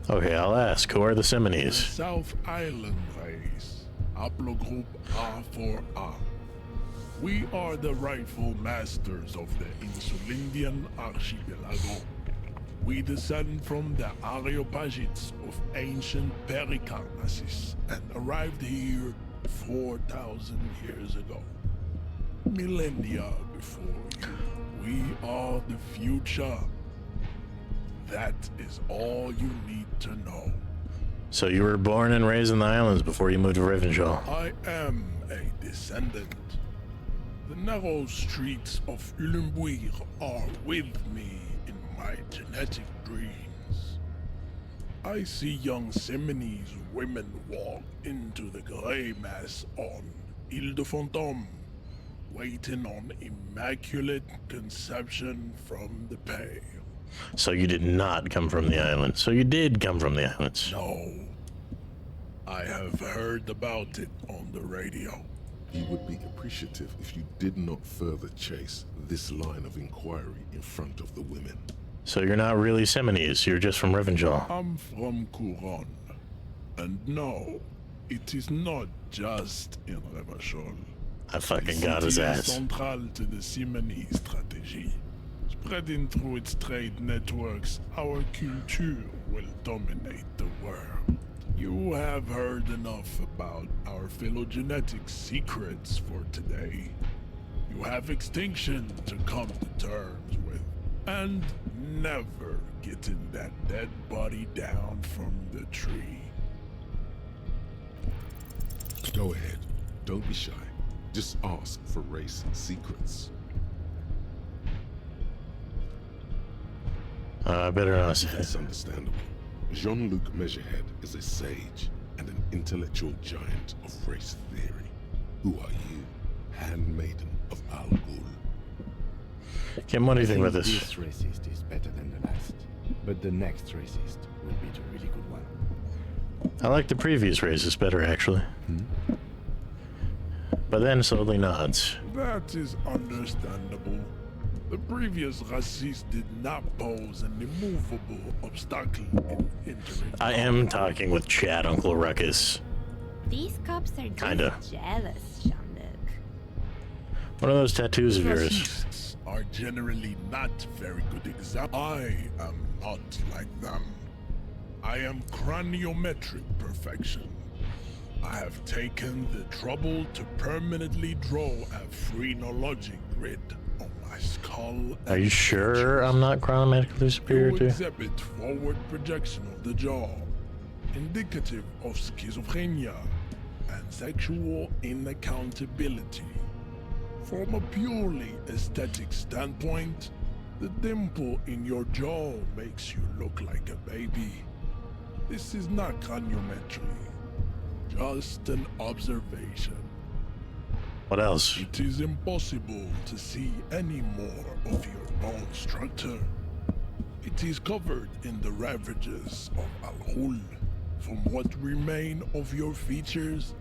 Okay, I'll ask, who are the The Seminoles? South Island race, haplogroup A4A. We are the rightful masters of the Insulindian archipelago. We descend from the Areopagites of ancient Pericarnassus and arrived here 4,000 years ago. Millennia before you. We are the future. That is all you need to know. So you were born and raised in the islands before you moved to Ravenshaw. I am a descendant. The narrow streets of Ulimbuir are with me in my genetic dreams. I see young Seminoles women walk into the grey mass on Ile de Fantôme, waiting on immaculate conception from the pale. So you did not come from the islands. So you did come from the islands. No. I have heard about it on the radio. He would be appreciative if you did not further chase this line of inquiry in front of the women. So you're not really Seminoles, you're just from Ravenshaw. I'm from Couronne. And no, it is not just in Revachol. I fucking got his ass. Central to the Seminoles strategy. Spreading through its trade networks, our culture will dominate the world. You have heard enough about our phylogenetic secrets for today. You have extinction to come to terms with, and never getting that dead body down from the tree. Go ahead. Don't be shy. Just ask for race secrets. I better not say. That's understandable. Jean-Luc Measurehead is a sage and an intellectual giant of race theory. Who are you, handmaiden of Al Ghul? Kim, what do you think about This this? racist is better than the last, but the next racist will be the really good one. I like the previous races better, actually. But then slowly nods. That is understandable. The previous racist did not pose an immovable obstacle in entering. I am talking with Chad, Uncle Ruckus. These cops are just Kinda. jealous, Jean-Luc. What are those tattoos of yours? Racists are generally not very good examples. I am not like them. I am craniometric perfection. I have taken the trouble to permanently draw a phrenologic grid on my skull. Are you sure I'm not chronometrically superior You to you? exhibit forward projection of the jaw, indicative of schizophrenia and sexual inaccountability. From a purely aesthetic standpoint, the dimple in your jaw makes you look like a baby. This is not craniometry. Just an observation. What else? It is impossible to see any more of your bone structure. It is covered in the ravages of Al-Hul. From what remain of your features,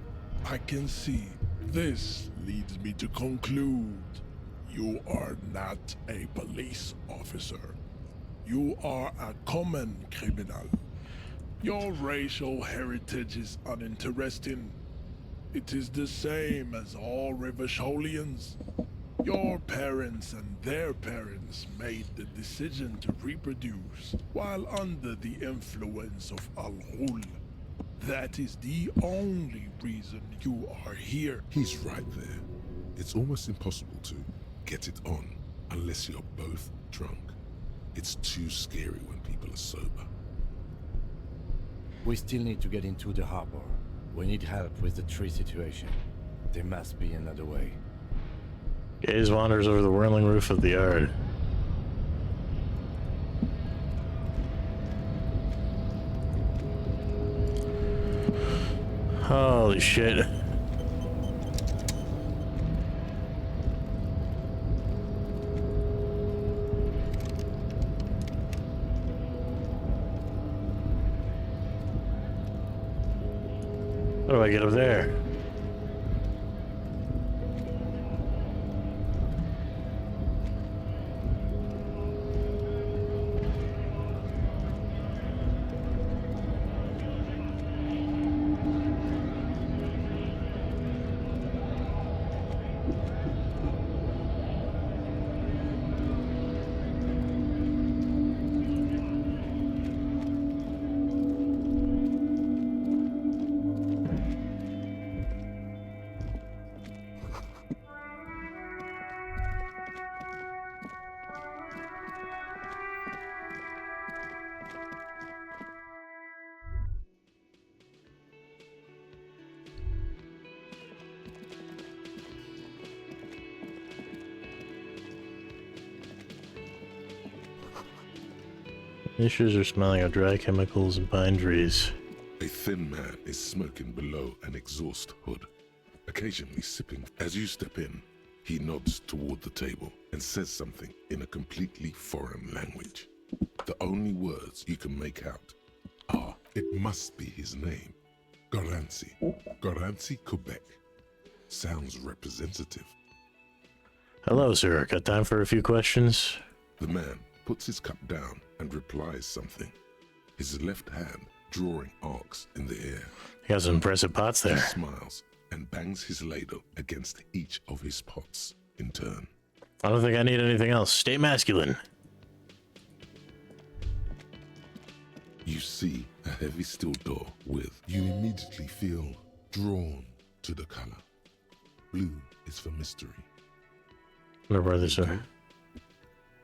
I can see. This leads me to conclude you are not a police officer. You are a common criminal. Your racial heritage is uninteresting. It is the same as all Rivasholians. Your parents and their parents made the decision to reproduce while under the influence of Al-Hul. That is the only reason you are here. He's right there. It's almost impossible to get it on unless you're both drunk. It's too scary when people are sober. We still need to get into the harbor. We need help with the tree situation. There must be another way. Gaze wanders over the whirling roof of the yard. Holy shit. How do I get up there? Issues are smelling of dry chemicals and pine trees. A thin man is smoking below an exhaust hood, occasionally sipping. As you step in, he nods toward the table and says something in a completely foreign language. The only words you can make out are, it must be his name, Garanci. Garanci, Quebec. Sounds representative. Hello, sir. Got time for a few questions? The man puts his cup down and replies something, his left hand drawing arcs in the air. He got some impressive pots there. He smiles and bangs his ladle against each of his pots in turn. I don't think I need anything else. Stay masculine. You see a heavy steel door with, you immediately feel drawn to the color. Blue is for mystery. My brother, sir.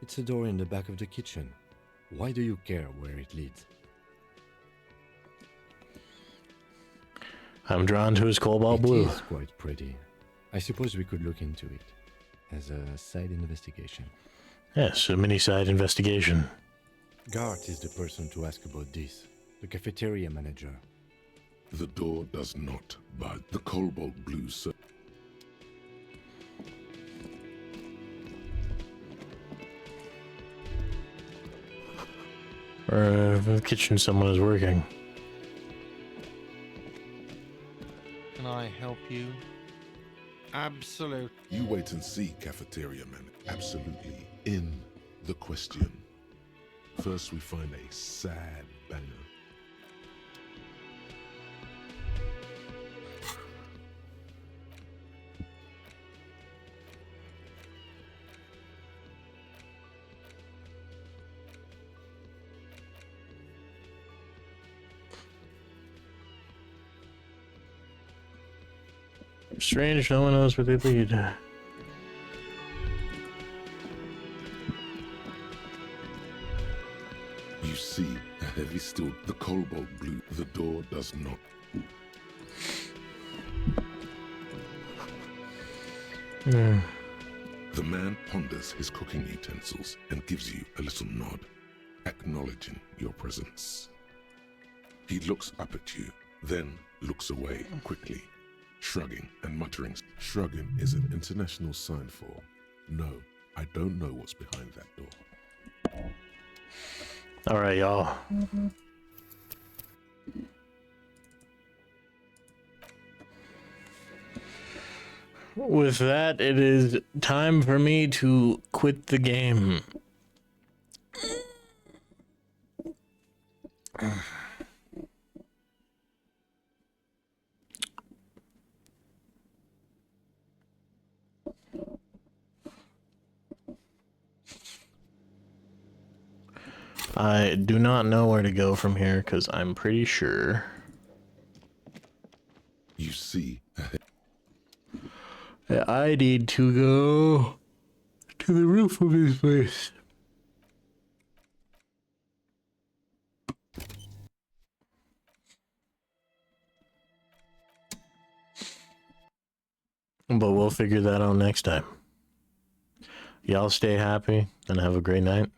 It's a door in the back of the kitchen. Why do you care where it leads? I'm drawn to his cobalt blue. It is quite pretty. I suppose we could look into it as a side investigation. Yes, a mini side investigation. Gart is the person to ask about this. The cafeteria manager. The door does not budge. The cobalt blue In the kitchen, someone is working. Can I help you? Absolute. You wait and see, cafeteria man. Absolutely in the question. First, we find a sad banger. Strange, no one knows where they lead. You see a heavy steel, the cobalt blue. The door does not. The man ponders his cooking utensils and gives you a little nod, acknowledging your presence. He looks up at you, then looks away quickly, shrugging and muttering. Shrugging is an international sign for, no, I don't know what's behind that door. All right, y'all. With that, it is time for me to quit the game. I do not know where to go from here because I'm pretty sure. You see, I need to go to the roof of this place. But we'll figure that out next time. Y'all stay happy and have a great night.